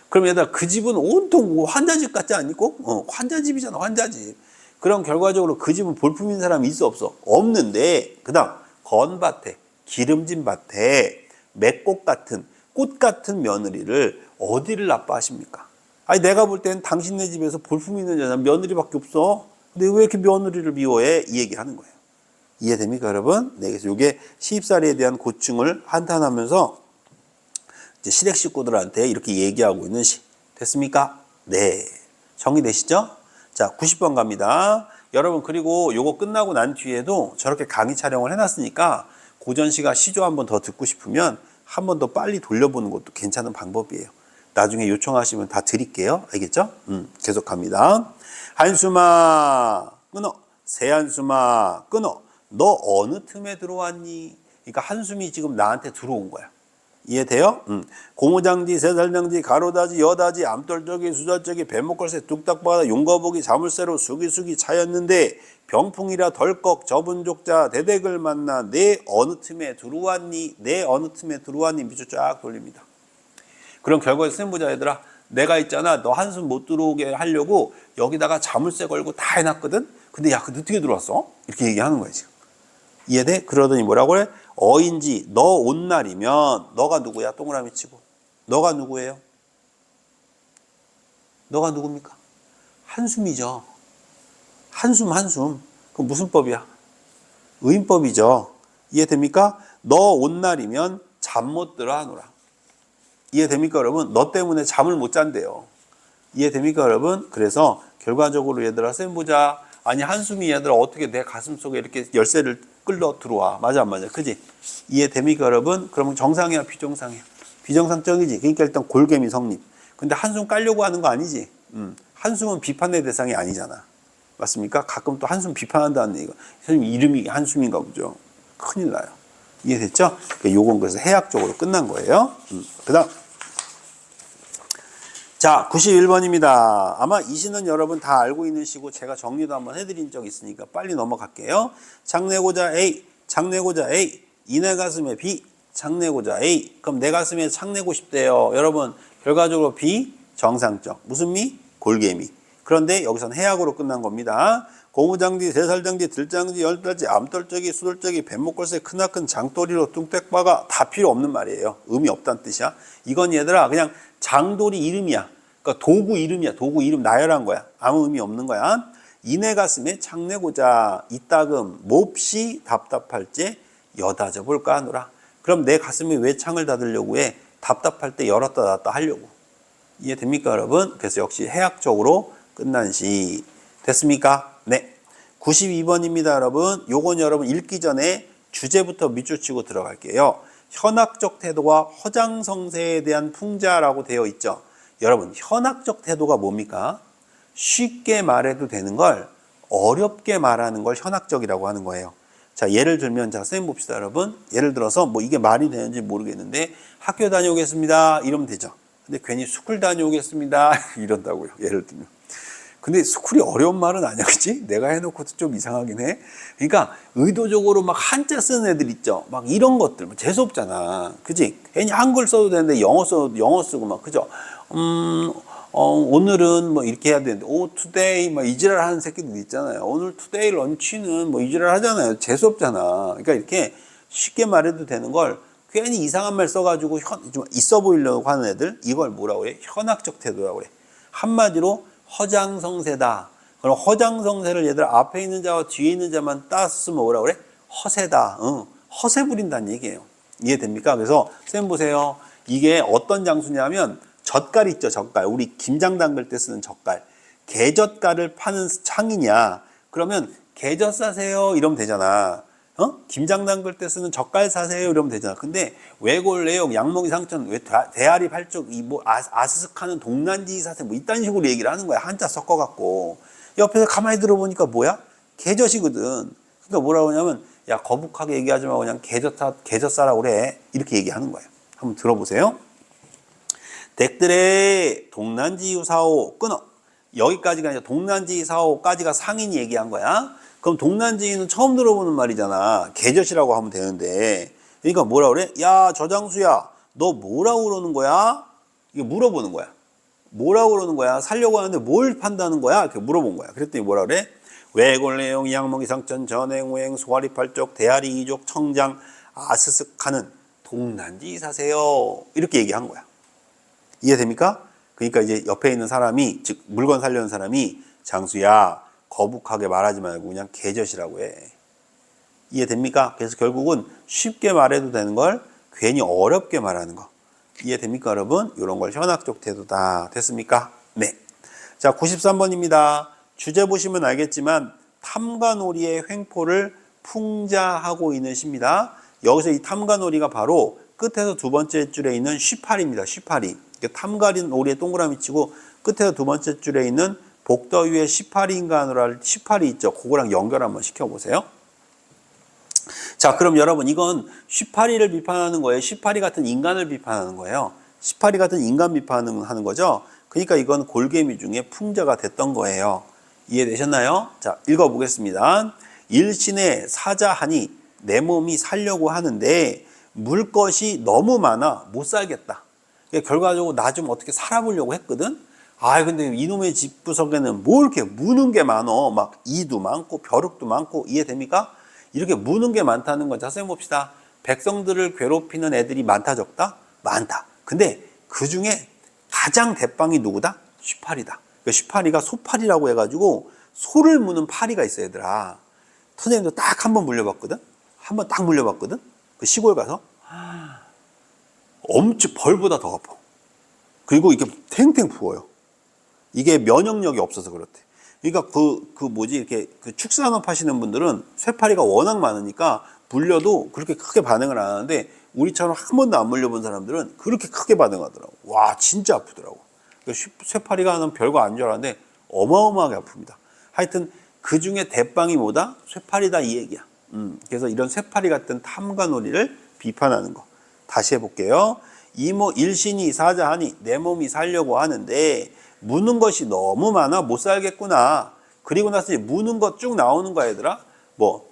그럼 얘들아 그 집은 온통 환자집 같지 않고? 환자집이잖아 환자집. 그럼 결과적으로 그 집은 볼품 있는 사람이 있어 없어? 없는데 그 다음 건밭에 기름진 밭에 맷꽃 같은 꽃 같은 며느리를 어디를 나빠하십니까? 아니 내가 볼 때는 당신네 집에서 볼품 있는 여자 며느리밖에 없어. 근데 왜 이렇게 며느리를 미워해? 이 얘기하는 거예요. 이해됩니까 여러분? 네, 그래서 이게 시집살이에 대한 고충을 한탄하면서 이제 시댁 식구들한테 이렇게 얘기하고 있는 시. 됐습니까? 네. 정리되시죠? 자, 90번 갑니다. 여러분 그리고 요거 끝나고 난 뒤에도 저렇게 강의 촬영을 해놨으니까 고전시가 시조 한 번 더 듣고 싶으면 한 번 더 빨리 돌려보는 것도 괜찮은 방법이에요. 나중에 요청하시면 다 드릴게요. 알겠죠? 계속 갑니다. 한숨아 끊어. 새 한숨아 끊어. 너 어느 틈에 들어왔니? 그러니까 한숨이 지금 나한테 들어온 거야. 이해돼요? 고무장지, 새살장지, 가로다지, 여다지, 암돌적이, 수자적이, 배목걸새, 뚝딱바다, 용거보기, 자물쇠로 수기수기 차였는데 병풍이라 덜컥 접은 족자 대댁을 만나 내 어느 틈에 들어왔니? 내 어느 틈에 들어왔니? 밑줄 쫙 돌립니다. 그럼 결과에 선생님 보자 얘들아. 내가 있잖아. 너 한숨 못 들어오게 하려고 여기다가 자물쇠 걸고 다 해놨거든? 근데 야, 그 어떻게 들어왔어? 이렇게 얘기하는 거야 지금. 이해돼? 그러더니 뭐라고 해? 어인지 너 온 날이면 너가 누구야? 동그라미 치고. 너가 누구예요? 너가 누굽니까? 한숨이죠. 한숨. 그건 무슨 법이야? 의인법이죠. 이해됩니까? 너 온 날이면 잠 못 들어 하노라. 이해됩니까 여러분? 너 때문에 잠을 못 잔대요. 이해됩니까 여러분? 그래서 결과적으로 얘들아 쌤 보자. 아니 한숨이 얘들아 어떻게 내 가슴 속에 이렇게 열쇠를 끌러 들어와. 맞아 안 맞아? 그지? 이해됩니까 여러분? 그러면 정상이야 비정상이야? 비정상적이지. 그러니까 일단 골개미 성립. 근데 한숨 깔려고 하는 거 아니지? 한숨은 비판의 대상이 아니잖아. 맞습니까? 가끔 또 한숨 비판한다는 얘기가. 선생님 이름이 한숨인가 보죠. 큰일 나요. 이해됐죠? 요건 그래서 해학적으로 끝난 거예요. 그 다음. 자, 91번입니다. 아마 이 시는 여러분 다 알고 있는 시고 제가 정리도 한번 해드린 적 있으니까 빨리 넘어갈게요. 창내고자 A, 창내고자 A, 이내 가슴에 B, 창내고자 A. 그럼 내 가슴에 창내고 싶대요. 여러분, 결과적으로 B, 정상적. 무슨 미? 골개미. 그런데 여기선 해학으로 끝난 겁니다. 고무장디, 대살장디, 들장디, 열달지, 암떨적이, 수돌적이, 뱀목걸새, 크나큰 장도리로 뚱땡바가 다 필요 없는 말이에요. 의미 없다는 뜻이야. 이건 얘들아 그냥 장돌이 이름이야. 그러니까 도구 이름이야. 도구 이름 나열한 거야. 아무 의미 없는 거야. 이내 가슴에 창내고자 이따금 몹시 답답할 때 여다져 볼까 하노라. 그럼 내 가슴에 왜 창을 닫으려고 해? 답답할 때 열었다 닫았다 하려고. 이해됩니까 여러분? 그래서 역시 해학적으로 끝난 시. 됐습니까? 네. 92번입니다 여러분. 요건 여러분 읽기 전에 주제부터 밑줄 치고 들어갈게요. 현학적 태도와 허장성세에 대한 풍자라고 되어 있죠. 여러분, 현학적 태도가 뭡니까? 쉽게 말해도 되는 걸 어렵게 말하는 걸 현학적이라고 하는 거예요. 자, 예를 들면, 자, 선생님 봅시다, 여러분. 예를 들어서, 뭐 이게 말이 되는지 모르겠는데, 학교 다녀오겠습니다. 이러면 되죠. 근데 괜히 스쿨 다녀오겠습니다. 이런다고요. 예를 들면. 근데 스쿨이 어려운 말은 아니야, 그치? 내가 해놓고도 좀 이상하긴 해. 그러니까 의도적으로 막 한자 쓰는 애들 있죠. 막 이런 것들, 재수없잖아. 그치? 괜히 한글 써도 되는데 영어 쓰고 막, 그죠? 오늘은 뭐 이렇게 해야 되는데, today, 막 이지랄 하는 새끼들 있잖아요. 오늘 today 런치는 뭐 이지랄 하잖아요. 재수없잖아. 그러니까 이렇게 쉽게 말해도 되는 걸 괜히 이상한 말 써가지고 좀 있어 보이려고 하는 애들, 이걸 뭐라고 해? 현학적 태도라고 그래. 한마디로 허장성세다. 그럼 허장성세를 얘들 앞에 있는 자와 뒤에 있는 자만 따쓰면 뭐라 그래? 허세다. 허세 부린다는 얘기예요. 이해됩니까? 그래서 쌤 보세요. 이게 어떤 장수냐면 젓갈 있죠, 젓갈. 우리 김장 담글 때 쓰는 젓갈. 게젓갈을 파는 창이냐? 그러면 게젓 사세요 이러면 되잖아. 김장 담글 때 쓰는 젓갈 사세요 이러면 되잖아. 근데 외골내역 양목이 상천 왜 대아리 팔쪽 이 뭐 아스스카는 동난지 사세요 뭐 이딴 식으로 얘기를 하는 거야. 한자 섞어 갖고 옆에서 가만히 들어보니까 뭐야? 게젓이거든. 그러니까 뭐라고 하냐면 야 거북하게 얘기하지 말고 그냥 게젓 사라고 그래. 이렇게 얘기하는 거예요. 한번 들어보세요. 댁들의 동난지유 사오 끊어. 여기까지가 아니라 동난지 사오까지가 상인이 얘기한 거야. 그럼 동난지는 처음 들어보는 말이잖아. 게젓이라고 하면 되는데. 그러니까 뭐라 그래? 야, 저장수야, 너 뭐라고 그러는 거야? 이게 물어보는 거야. 뭐라고 그러는 거야? 살려고 하는데 뭘 판다는 거야? 이렇게 물어본 거야. 그랬더니 뭐라 그래? 외골내용, 양목이 상천, 전행우행, 소아리 팔쪽, 대아리 이족, 청장, 아스스카는 동난지 사세요. 이렇게 얘기한 거야. 이해됩니까? 그러니까 이제 옆에 있는 사람이, 즉 물건 살려는 사람이 장수야, 거북하게 말하지 말고 그냥 게젓이라고 해. 이해됩니까? 그래서 결국은 쉽게 말해도 되는 걸 괜히 어렵게 말하는 거. 이해됩니까, 여러분? 이런 걸 현학적 태도다. 됐습니까? 네. 자, 93번입니다. 주제 보시면 알겠지만 탐관오리의 횡포를 풍자하고 있는 시입니다. 여기서 이 탐관오리가 바로 끝에서 두 번째 줄에 있는 쉬파리입니다. 쉬파리. 탐가린 오리에 동그라미 치고 끝에서 두 번째 줄에 있는 복더위에 18인간으로 18이 있죠. 그거랑 연결 한번 시켜보세요. 자, 그럼 여러분 이건 18이를 비판하는 거예요. 18이 같은 인간을 비판하는 거예요. 18이 같은 인간 비판하는 거죠. 그러니까 이건 골개미 중에 풍자가 됐던 거예요. 이해되셨나요? 자, 읽어보겠습니다. 일신에 사자하니 내 몸이 살려고 하는데 물 것이 너무 많아 못 살겠다. 그러니까 결과적으로 나 좀 어떻게 살아보려고 했거든. 근데 이놈의 집구석에는 뭐 이렇게 무는 게 많어. 막 이도 많고 벼룩도 많고. 이해됩니까? 이렇게 무는 게 많다는 건, 자, 선생님 봅시다. 백성들을 괴롭히는 애들이 많다 적다? 많다. 근데 그 중에 가장 대빵이 누구다? 쉬파리다. 그러니까 쉬파리가 소파리라고 해가지고 소를 무는 파리가 있어, 얘들아. 선생님도 딱 한 번 물려봤거든? 한 번 딱 물려봤거든? 그 시골 가서. 엄청 벌보다 더 아파. 그리고 이게 탱탱 부어요. 이게 면역력이 없어서 그렇대. 그러니까 이렇게 축산업 하시는 분들은 쇠파리가 워낙 많으니까 물려도 그렇게 크게 반응을 안 하는데 우리처럼 한 번도 안 물려본 사람들은 그렇게 크게 반응하더라고. 와, 진짜 아프더라고. 그러니까 쇠파리가 하는 별거 아닌 줄 알았는데 어마어마하게 아픕니다. 하여튼 그 중에 대빵이 뭐다? 쇠파리다 이 얘기야. 그래서 이런 쇠파리 같은 탐관오리를 비판하는 거. 다시 해볼게요. 이모 일신이 사자하니 내 몸이 살려고 하는데 무는 것이 너무 많아 못 살겠구나. 그리고 나서 이제 무는 것 쭉 나오는 거야 얘들아. 뭐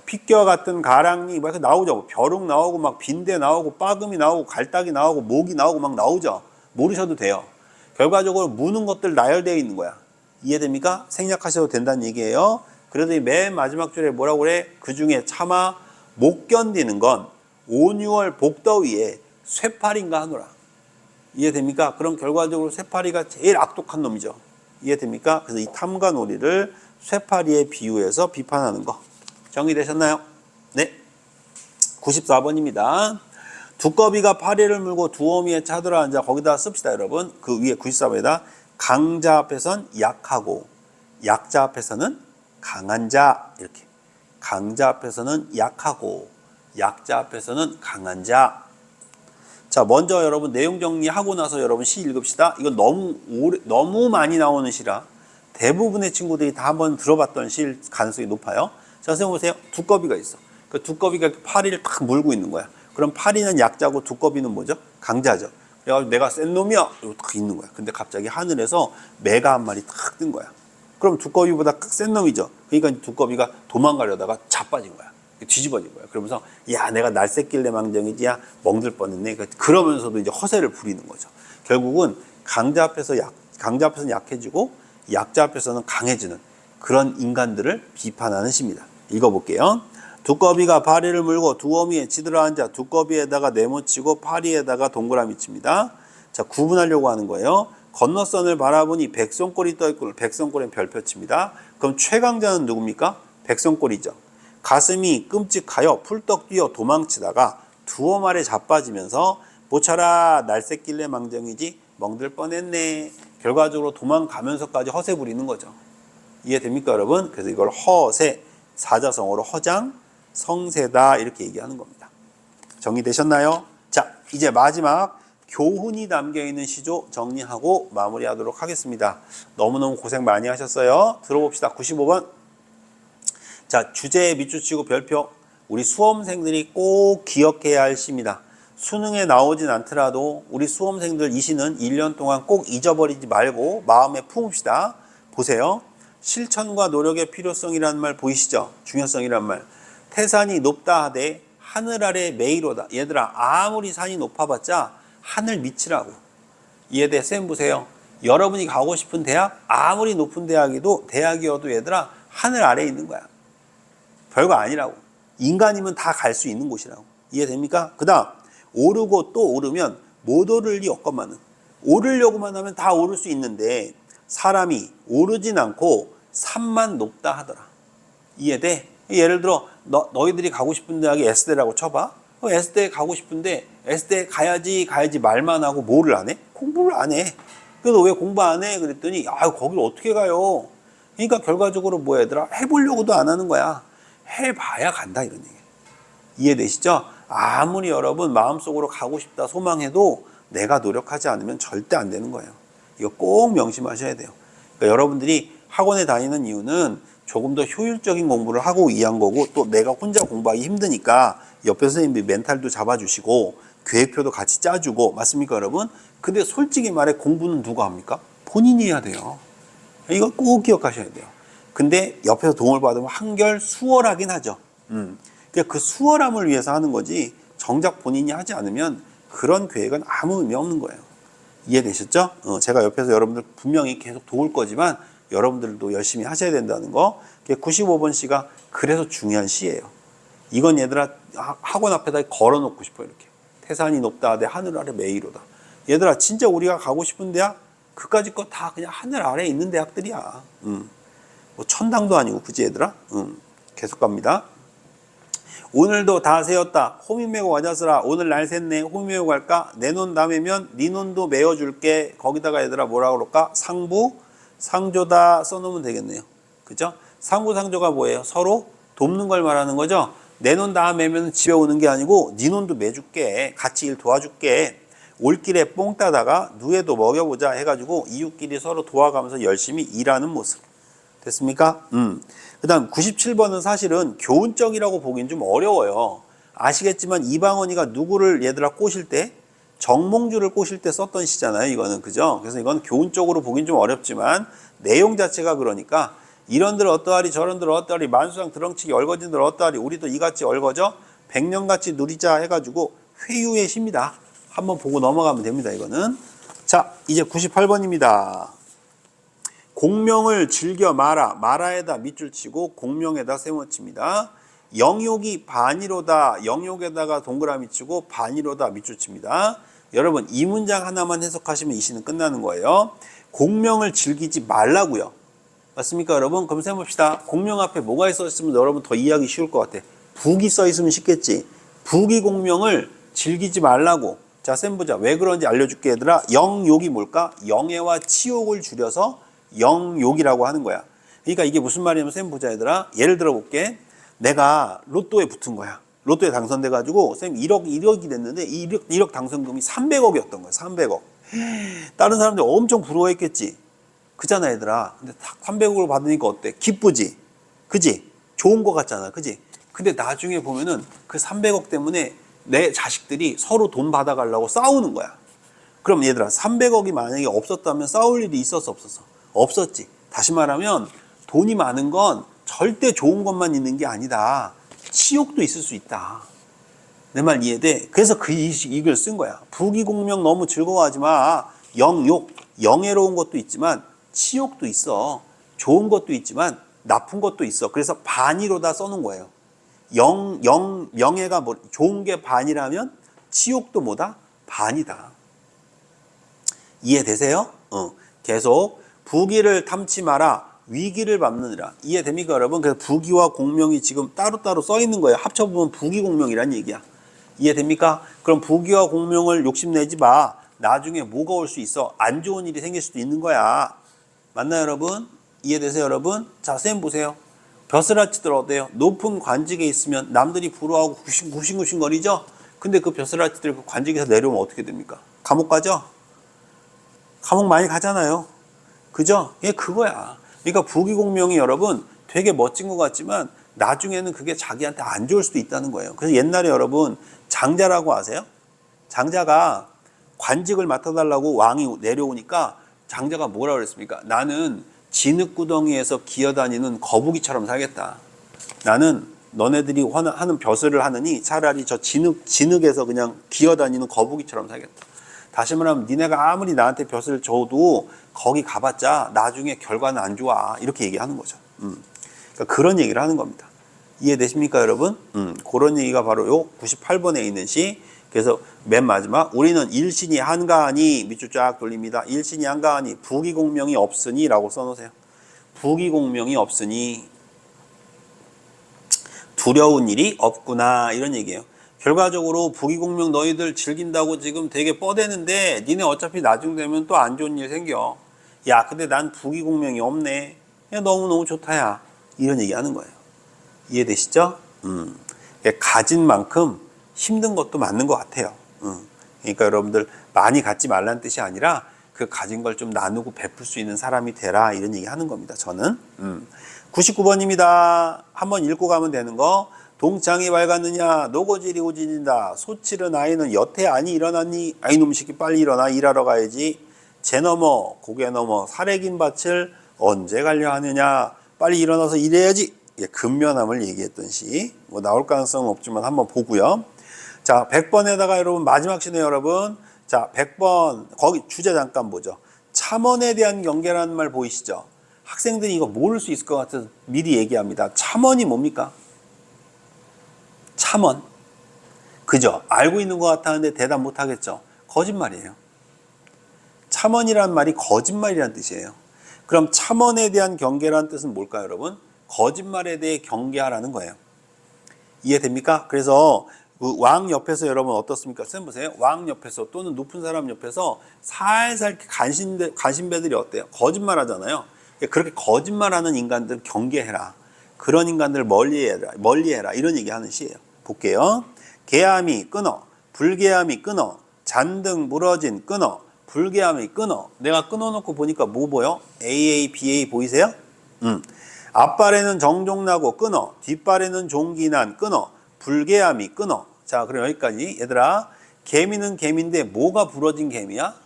피겨 같은 가랑니 막 나오죠. 뭐 벼룩 나오고 막 빈대 나오고 빠금이 나오고 갈딱이 나오고 목이 나오고 막 나오죠. 모르셔도 돼요. 결과적으로 무는 것들 나열되어 있는 거야. 이해됩니까? 생략하셔도 된다는 얘기예요. 그래도 이 맨 마지막 줄에 뭐라고 그래? 그 중에 차마 못 견디는 건 5, 6월 복더위에 쇠파리인가 하노라. 이해됩니까? 그럼 결과적으로 쇠파리가 제일 악독한 놈이죠. 이해됩니까? 그래서 이 탐관오리를 쇠파리에 비유해서 비판하는 거. 정리되셨나요? 네. 94번입니다. 두꺼비가 파리를 물고 두어미에 차들어 앉아 거기다 씁시다 여러분. 그 위에 94번에다 강자 앞에선 약하고 약자 앞에서는 강한 자 이렇게. 강자 앞에서는 약하고 약자 앞에서는 강한 자. 자, 먼저 여러분 내용 정리하고 나서 여러분 시 읽읍시다. 이건 너무 많이 나오는 시라 대부분의 친구들이 다 한번 들어봤던 시일 가능성이 높아요. 자, 선생님 보세요. 두꺼비가 있어. 그 두꺼비가 파리를 탁 물고 있는 거야. 그럼 파리는 약자고 두꺼비는 뭐죠? 강자죠. 그래가지고 내가 센 놈이야. 이러고 딱 있는 거야. 근데 갑자기 하늘에서 매가 한 마리 탁 뜬 거야. 그럼 두꺼비보다 센 놈이죠. 그러니까 두꺼비가 도망가려다가 자빠진 거야. 뒤집어진 거야. 그러면서 야 내가 날 새끼래 망정이지 야 멍들 뻔했네. 그러면서도 이제 허세를 부리는 거죠. 결국은 강자 앞에서는 약해지고 약자 앞에서는 강해지는 그런 인간들을 비판하는 시입니다. 읽어볼게요. 두꺼비가 파리를 물고 두어미에 치들어 앉아 두꺼비에다가 네모치고 파리에다가 동그라미 칩니다. 자, 구분하려고 하는 거예요. 건너선을 바라보니 백성골이 떠있고 백성골엔 별표 칩니다. 그럼 최강자는 누굽니까? 백성골이죠. 가슴이 끔찍하여 풀떡 뛰어 도망치다가 두어 마리에 자빠지면서 모차라 날쌔길래 망정이지 멍들 뻔했네. 결과적으로 도망가면서까지 허세 부리는 거죠. 이해됩니까 여러분? 그래서 이걸 허세, 사자성어로 허장, 성세다 이렇게 얘기하는 겁니다. 정리되셨나요? 자, 이제 마지막 교훈이 담겨있는 시조 정리하고 마무리하도록 하겠습니다. 너무너무 고생 많이 하셨어요. 들어봅시다. 95번. 자, 주제에 밑줄 치고 별표. 우리 수험생들이 꼭 기억해야 할 시입니다. 수능에 나오진 않더라도 우리 수험생들 이 시는 1년 동안 꼭 잊어버리지 말고 마음에 품읍시다. 보세요. 실천과 노력의 필요성이라는 말 보이시죠? 중요성이라는 말. 태산이 높다 하되 하늘 아래 메이로다. 얘들아 아무리 산이 높아봤자 하늘 밑이라고. 이해돼? 쌤 보세요. 여러분이 가고 싶은 대학 아무리 높은 대학이어도 얘들아 하늘 아래에 있는 거야. 별거 아니라고. 인간이면 다 갈 수 있는 곳이라고. 이해됩니까? 그 다음 오르고 또 오르면 못 오를 리 없건만은. 오르려고만 하면 다 오를 수 있는데 사람이 오르진 않고 산만 높다 하더라. 이해돼? 예를 들어 너희들이 가고 싶은 대학이 S대라고 쳐봐. S대에 가고 싶은데 S대에 가야지 말만 하고 뭐를 안 해? 공부를 안 해. 그래서 왜 공부 안 해? 그랬더니 거기를 어떻게 가요? 그러니까 결과적으로 뭐 얘들아 해보려고도 안 하는 거야. 해봐야 간다 이런 얘기예요. 이해되시죠? 아무리 여러분 마음속으로 가고 싶다 소망해도 내가 노력하지 않으면 절대 안 되는 거예요. 이거 꼭 명심하셔야 돼요. 그러니까 여러분들이 학원에 다니는 이유는 조금 더 효율적인 공부를 하고 위한 거고 또 내가 혼자 공부하기 힘드니까 옆에 선생님들이 멘탈도 잡아주시고 계획표도 같이 짜주고 맞습니까 여러분? 근데 솔직히 말해 공부는 누가 합니까? 본인이 해야 돼요. 이거 꼭 기억하셔야 돼요. 근데 옆에서 도움을 받으면 한결 수월하긴 하죠. 그 수월함을 위해서 하는 거지 정작 본인이 하지 않으면 그런 계획은 아무 의미 없는 거예요. 이해되셨죠? 제가 옆에서 여러분들 분명히 계속 도울 거지만 여러분들도 열심히 하셔야 된다는 거. 95번 시가 그래서 중요한 시예요. 이건 얘들아 학원 앞에다 걸어놓고 싶어요. 이렇게 태산이 높다 하되 하늘 아래 메이로다. 얘들아 진짜 우리가 가고 싶은 대학 그까짓 거 다 그냥 하늘 아래에 있는 대학들이야. 뭐 천당도 아니고 그지 얘들아? 계속 갑니다. 오늘도 다 세었다. 호미 메고 와자스라. 오늘 날 샜네. 호미 메고 갈까? 내 논 다 매면 네 논도 메어줄게. 거기다가 얘들아 뭐라 그럴까? 상부, 상조다 써놓으면 되겠네요. 그죠? 상부, 상조가 뭐예요? 서로 돕는 걸 말하는 거죠. 내 논 다 매면 집에 오는 게 아니고 네 논도 매줄게. 같이 일 도와줄게. 올길에 뽕 따다가 누에도 먹여보자 해가지고 이웃끼리 서로 도와가면서 열심히 일하는 모습. 됐습니까? 그 다음 97번은 사실은 교훈적이라고 보기엔 좀 어려워요. 아시겠지만 이방원이가 누구를 얘들아 꼬실 때 정몽주를 꼬실 때 썼던 시잖아요. 이거는 그죠? 그래서 이건 교훈적으로 보긴 좀 어렵지만 내용 자체가 그러니까 이런들 어떠하리 저런들 어떠하리 만수상 드렁치기 얼거진들 어떠하리 우리도 이같이 얼거져 백년같이 누리자 해가지고 회유의 시입니다. 한번 보고 넘어가면 됩니다. 이거는. 자, 이제 98번입니다. 공명을 즐겨 마라에다 밑줄 치고 공명에다 세워칩니다. 영욕이 반이로다. 영욕에다가 동그라미 치고 반이로다 밑줄 칩니다. 여러분 이 문장 하나만 해석하시면 이 시는 끝나는 거예요. 공명을 즐기지 말라고요. 맞습니까 여러분? 그럼 해봅시다. 공명 앞에 뭐가 써 있으면 여러분 더 이해하기 쉬울 것 같아. 북이 써 있으면 쉽겠지. 북이 공명을 즐기지 말라고. 자, 쌤 보자. 왜 그런지 알려줄게 얘들아. 영욕이 뭘까? 영예와 치욕을 줄여서 영욕이라고 하는 거야. 그러니까 이게 무슨 말이냐면 쌤 보자 얘들아. 예를 들어 볼게. 내가 로또에 붙은 거야. 로또에 당선돼 가지고 쌤 1억이 됐는데 이 1억 당선금이 300억이었던 거야. 300억. 다른 사람들 엄청 부러워했겠지. 그잖아 얘들아. 근데 딱 300억을 받으니까 어때? 기쁘지? 그지? 좋은 거 같잖아. 그지? 근데 나중에 보면은 그 300억 때문에 내 자식들이 서로 돈 받아가려고 싸우는 거야. 그럼 얘들아 300억이 만약에 없었다면 싸울 일이 있었어 없었어? 없었지. 다시 말하면 돈이 많은 건 절대 좋은 것만 있는 게 아니다. 치욕도 있을 수 있다. 내 말 이해돼? 그래서 그 이걸 쓴 거야. 부귀공명 너무 즐거워하지 마. 영욕, 영예로운 것도 있지만 치욕도 있어. 좋은 것도 있지만 나쁜 것도 있어. 그래서 반이로다 써놓은 거예요. 명예가 뭐 좋은 게 반이라면 치욕도 뭐다? 반이다. 이해되세요? 계속 부귀를 탐치 마라. 위기를 밟느니라. 이해됩니까 여러분? 그래서 부귀와 공명이 지금 따로따로 써 있는 거예요. 합쳐보면 부귀공명이란 얘기야. 이해됩니까? 그럼 부귀와 공명을 욕심내지 마. 나중에 뭐가 올 수 있어? 안 좋은 일이 생길 수도 있는 거야. 맞나요 여러분? 이해되세요 여러분? 자, 쌤 보세요. 벼슬아치들 어때요? 높은 관직에 있으면 남들이 부러워하고 구싱구싱 거리죠? 근데 그 벼슬아치들 그 관직에서 내려오면 어떻게 됩니까? 감옥 가죠? 감옥 많이 가잖아요. 그죠? 예, 그거야. 그러니까 부귀공명이 여러분 되게 멋진 것 같지만 나중에는 그게 자기한테 안 좋을 수도 있다는 거예요. 그래서 옛날에 여러분 장자라고 아세요? 장자가 관직을 맡아달라고 왕이 내려오니까 장자가 뭐라 그랬습니까? 나는 진흙구덩이에서 기어다니는 거북이처럼 살겠다. 나는 너네들이 하는 벼슬을 하느니 차라리 저 진흙에서 그냥 기어다니는 거북이처럼 살겠다. 다시 말하면 니네가 아무리 나한테 벼슬을 줘도 거기 가봤자 나중에 결과는 안 좋아. 이렇게 얘기하는 거죠. 그러니까 그런 얘기를 하는 겁니다. 이해되십니까 여러분? 그런 얘기가 바로 요 98번에 있는 시. 그래서 맨 마지막 우리는 일신이 한가하니 밑줄 쫙 돌립니다. 일신이 한가하니 부귀공명이 없으니 라고 써놓으세요. 부귀공명이 없으니 두려운 일이 없구나 이런 얘기예요. 결과적으로 부귀공명 너희들 즐긴다고 지금 되게 뻐대는데 니네 어차피 나중 되면 또 안 좋은 일 생겨. 야 근데 난 부귀공명이 없네. 야 너무너무 좋다 야. 이런 얘기 하는 거예요. 이해되시죠? 가진 만큼 힘든 것도 맞는 것 같아요. 그러니까 여러분들 많이 갖지 말라는 뜻이 아니라 그 가진 걸 좀 나누고 베풀 수 있는 사람이 되라 이런 얘기 하는 겁니다. 저는 99번입니다. 한번 읽고 가면 되는 거. 동창이 밝았느냐 노고질이 오진다. 소치른 아이는 여태 아니 일어났니. 아이 놈 새끼 빨리 일어나 일하러 가야지. 재 넘어 고개 넘어 사래긴 밭을 언제 가려 하느냐. 빨리 일어나서 일해야지. 근면함을 얘기했던 시. 뭐 나올 가능성은 없지만 한번 보고요. 자, 100번에다가 여러분 마지막 시네요, 여러분. 자, 100번 거기 주제 잠깐 보죠. 참언에 대한 경계라는 말 보이시죠? 학생들이 이거 모를 수 있을 것 같아서 미리 얘기합니다. 참언이 뭡니까? 참언. 그죠? 알고 있는 것 같았는데 대답 못 하겠죠? 거짓말이에요. 참언이라는 말이 거짓말이라는 뜻이에요. 그럼 참언에 대한 경계라는 뜻은 뭘까요, 여러분? 거짓말에 대해 경계하라는 거예요. 이해됩니까? 그래서 그 왕 옆에서 여러분 어떻습니까? 쌤 보세요. 왕 옆에서 또는 높은 사람 옆에서 살살 간신배들이 어때요? 거짓말 하잖아요. 그렇게 거짓말하는 인간들 경계해라. 그런 인간들 멀리해라. 이런 얘기하는 시예요. 볼게요. 계함이 끊어, 불계함이 끊어, 잔등 부러진 끊어. 불개함이 끊어. 내가 끊어놓고 보니까 뭐 보여? AA, BA 보이세요? 앞발에는 정종나고 끊어. 뒷발에는 종기난 끊어. 불개함이 끊어. 자, 그럼 여기까지. 얘들아, 개미는 개미인데 뭐가 부러진 개미야?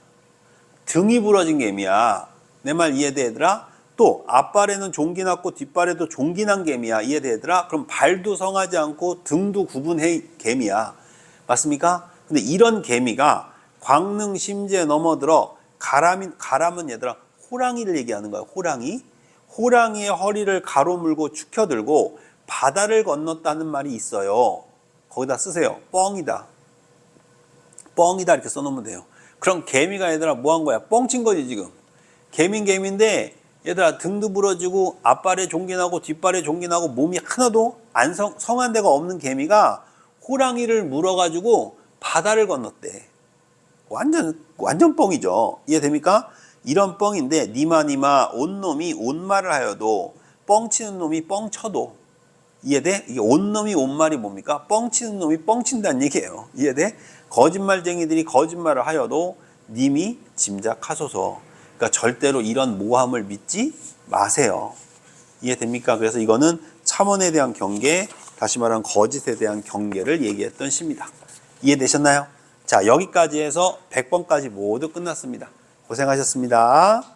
등이 부러진 개미야. 내 말 이해돼, 얘들아? 또 앞발에는 종기 났고 뒷발에도 종기 난 개미야. 이해돼, 얘들아? 그럼 발도 성하지 않고 등도 구분해 개미야. 맞습니까? 근데 이런 개미가 광릉 심지에 넘어들어 가람은 얘들아 호랑이를 얘기하는 거야. 호랑이의 허리를 가로물고 축혀들고 바다를 건넜다는 말이 있어요. 거기다 쓰세요. 뻥이다 이렇게 써놓으면 돼요. 그럼 개미가 얘들아 뭐 한 거야? 뻥친 거지 지금. 개미인데 얘들아 등도 부러지고 앞발에 종기 나고 뒷발에 종기 나고 몸이 하나도 안 성한 데가 없는 개미가 호랑이를 물어가지고 바다를 건넜대. 완전 뻥이죠. 이해됩니까? 이런 뻥인데 니마 온 놈이 온 말을 하여도 뻥치는 놈이 뻥쳐도. 이해돼? 이게 온 놈이 온 말이 뭡니까? 뻥치는 놈이 뻥친다는 얘기예요. 이해돼? 거짓말쟁이들이 거짓말을 하여도 님이 짐작하소서. 그러니까 절대로 이런 모함을 믿지 마세요. 이해됩니까? 그래서 이거는 참언에 대한 경계, 다시 말하면 거짓에 대한 경계를 얘기했던 시입니다. 이해되셨나요? 자, 여기까지 해서 100번까지 모두 끝났습니다. 고생하셨습니다.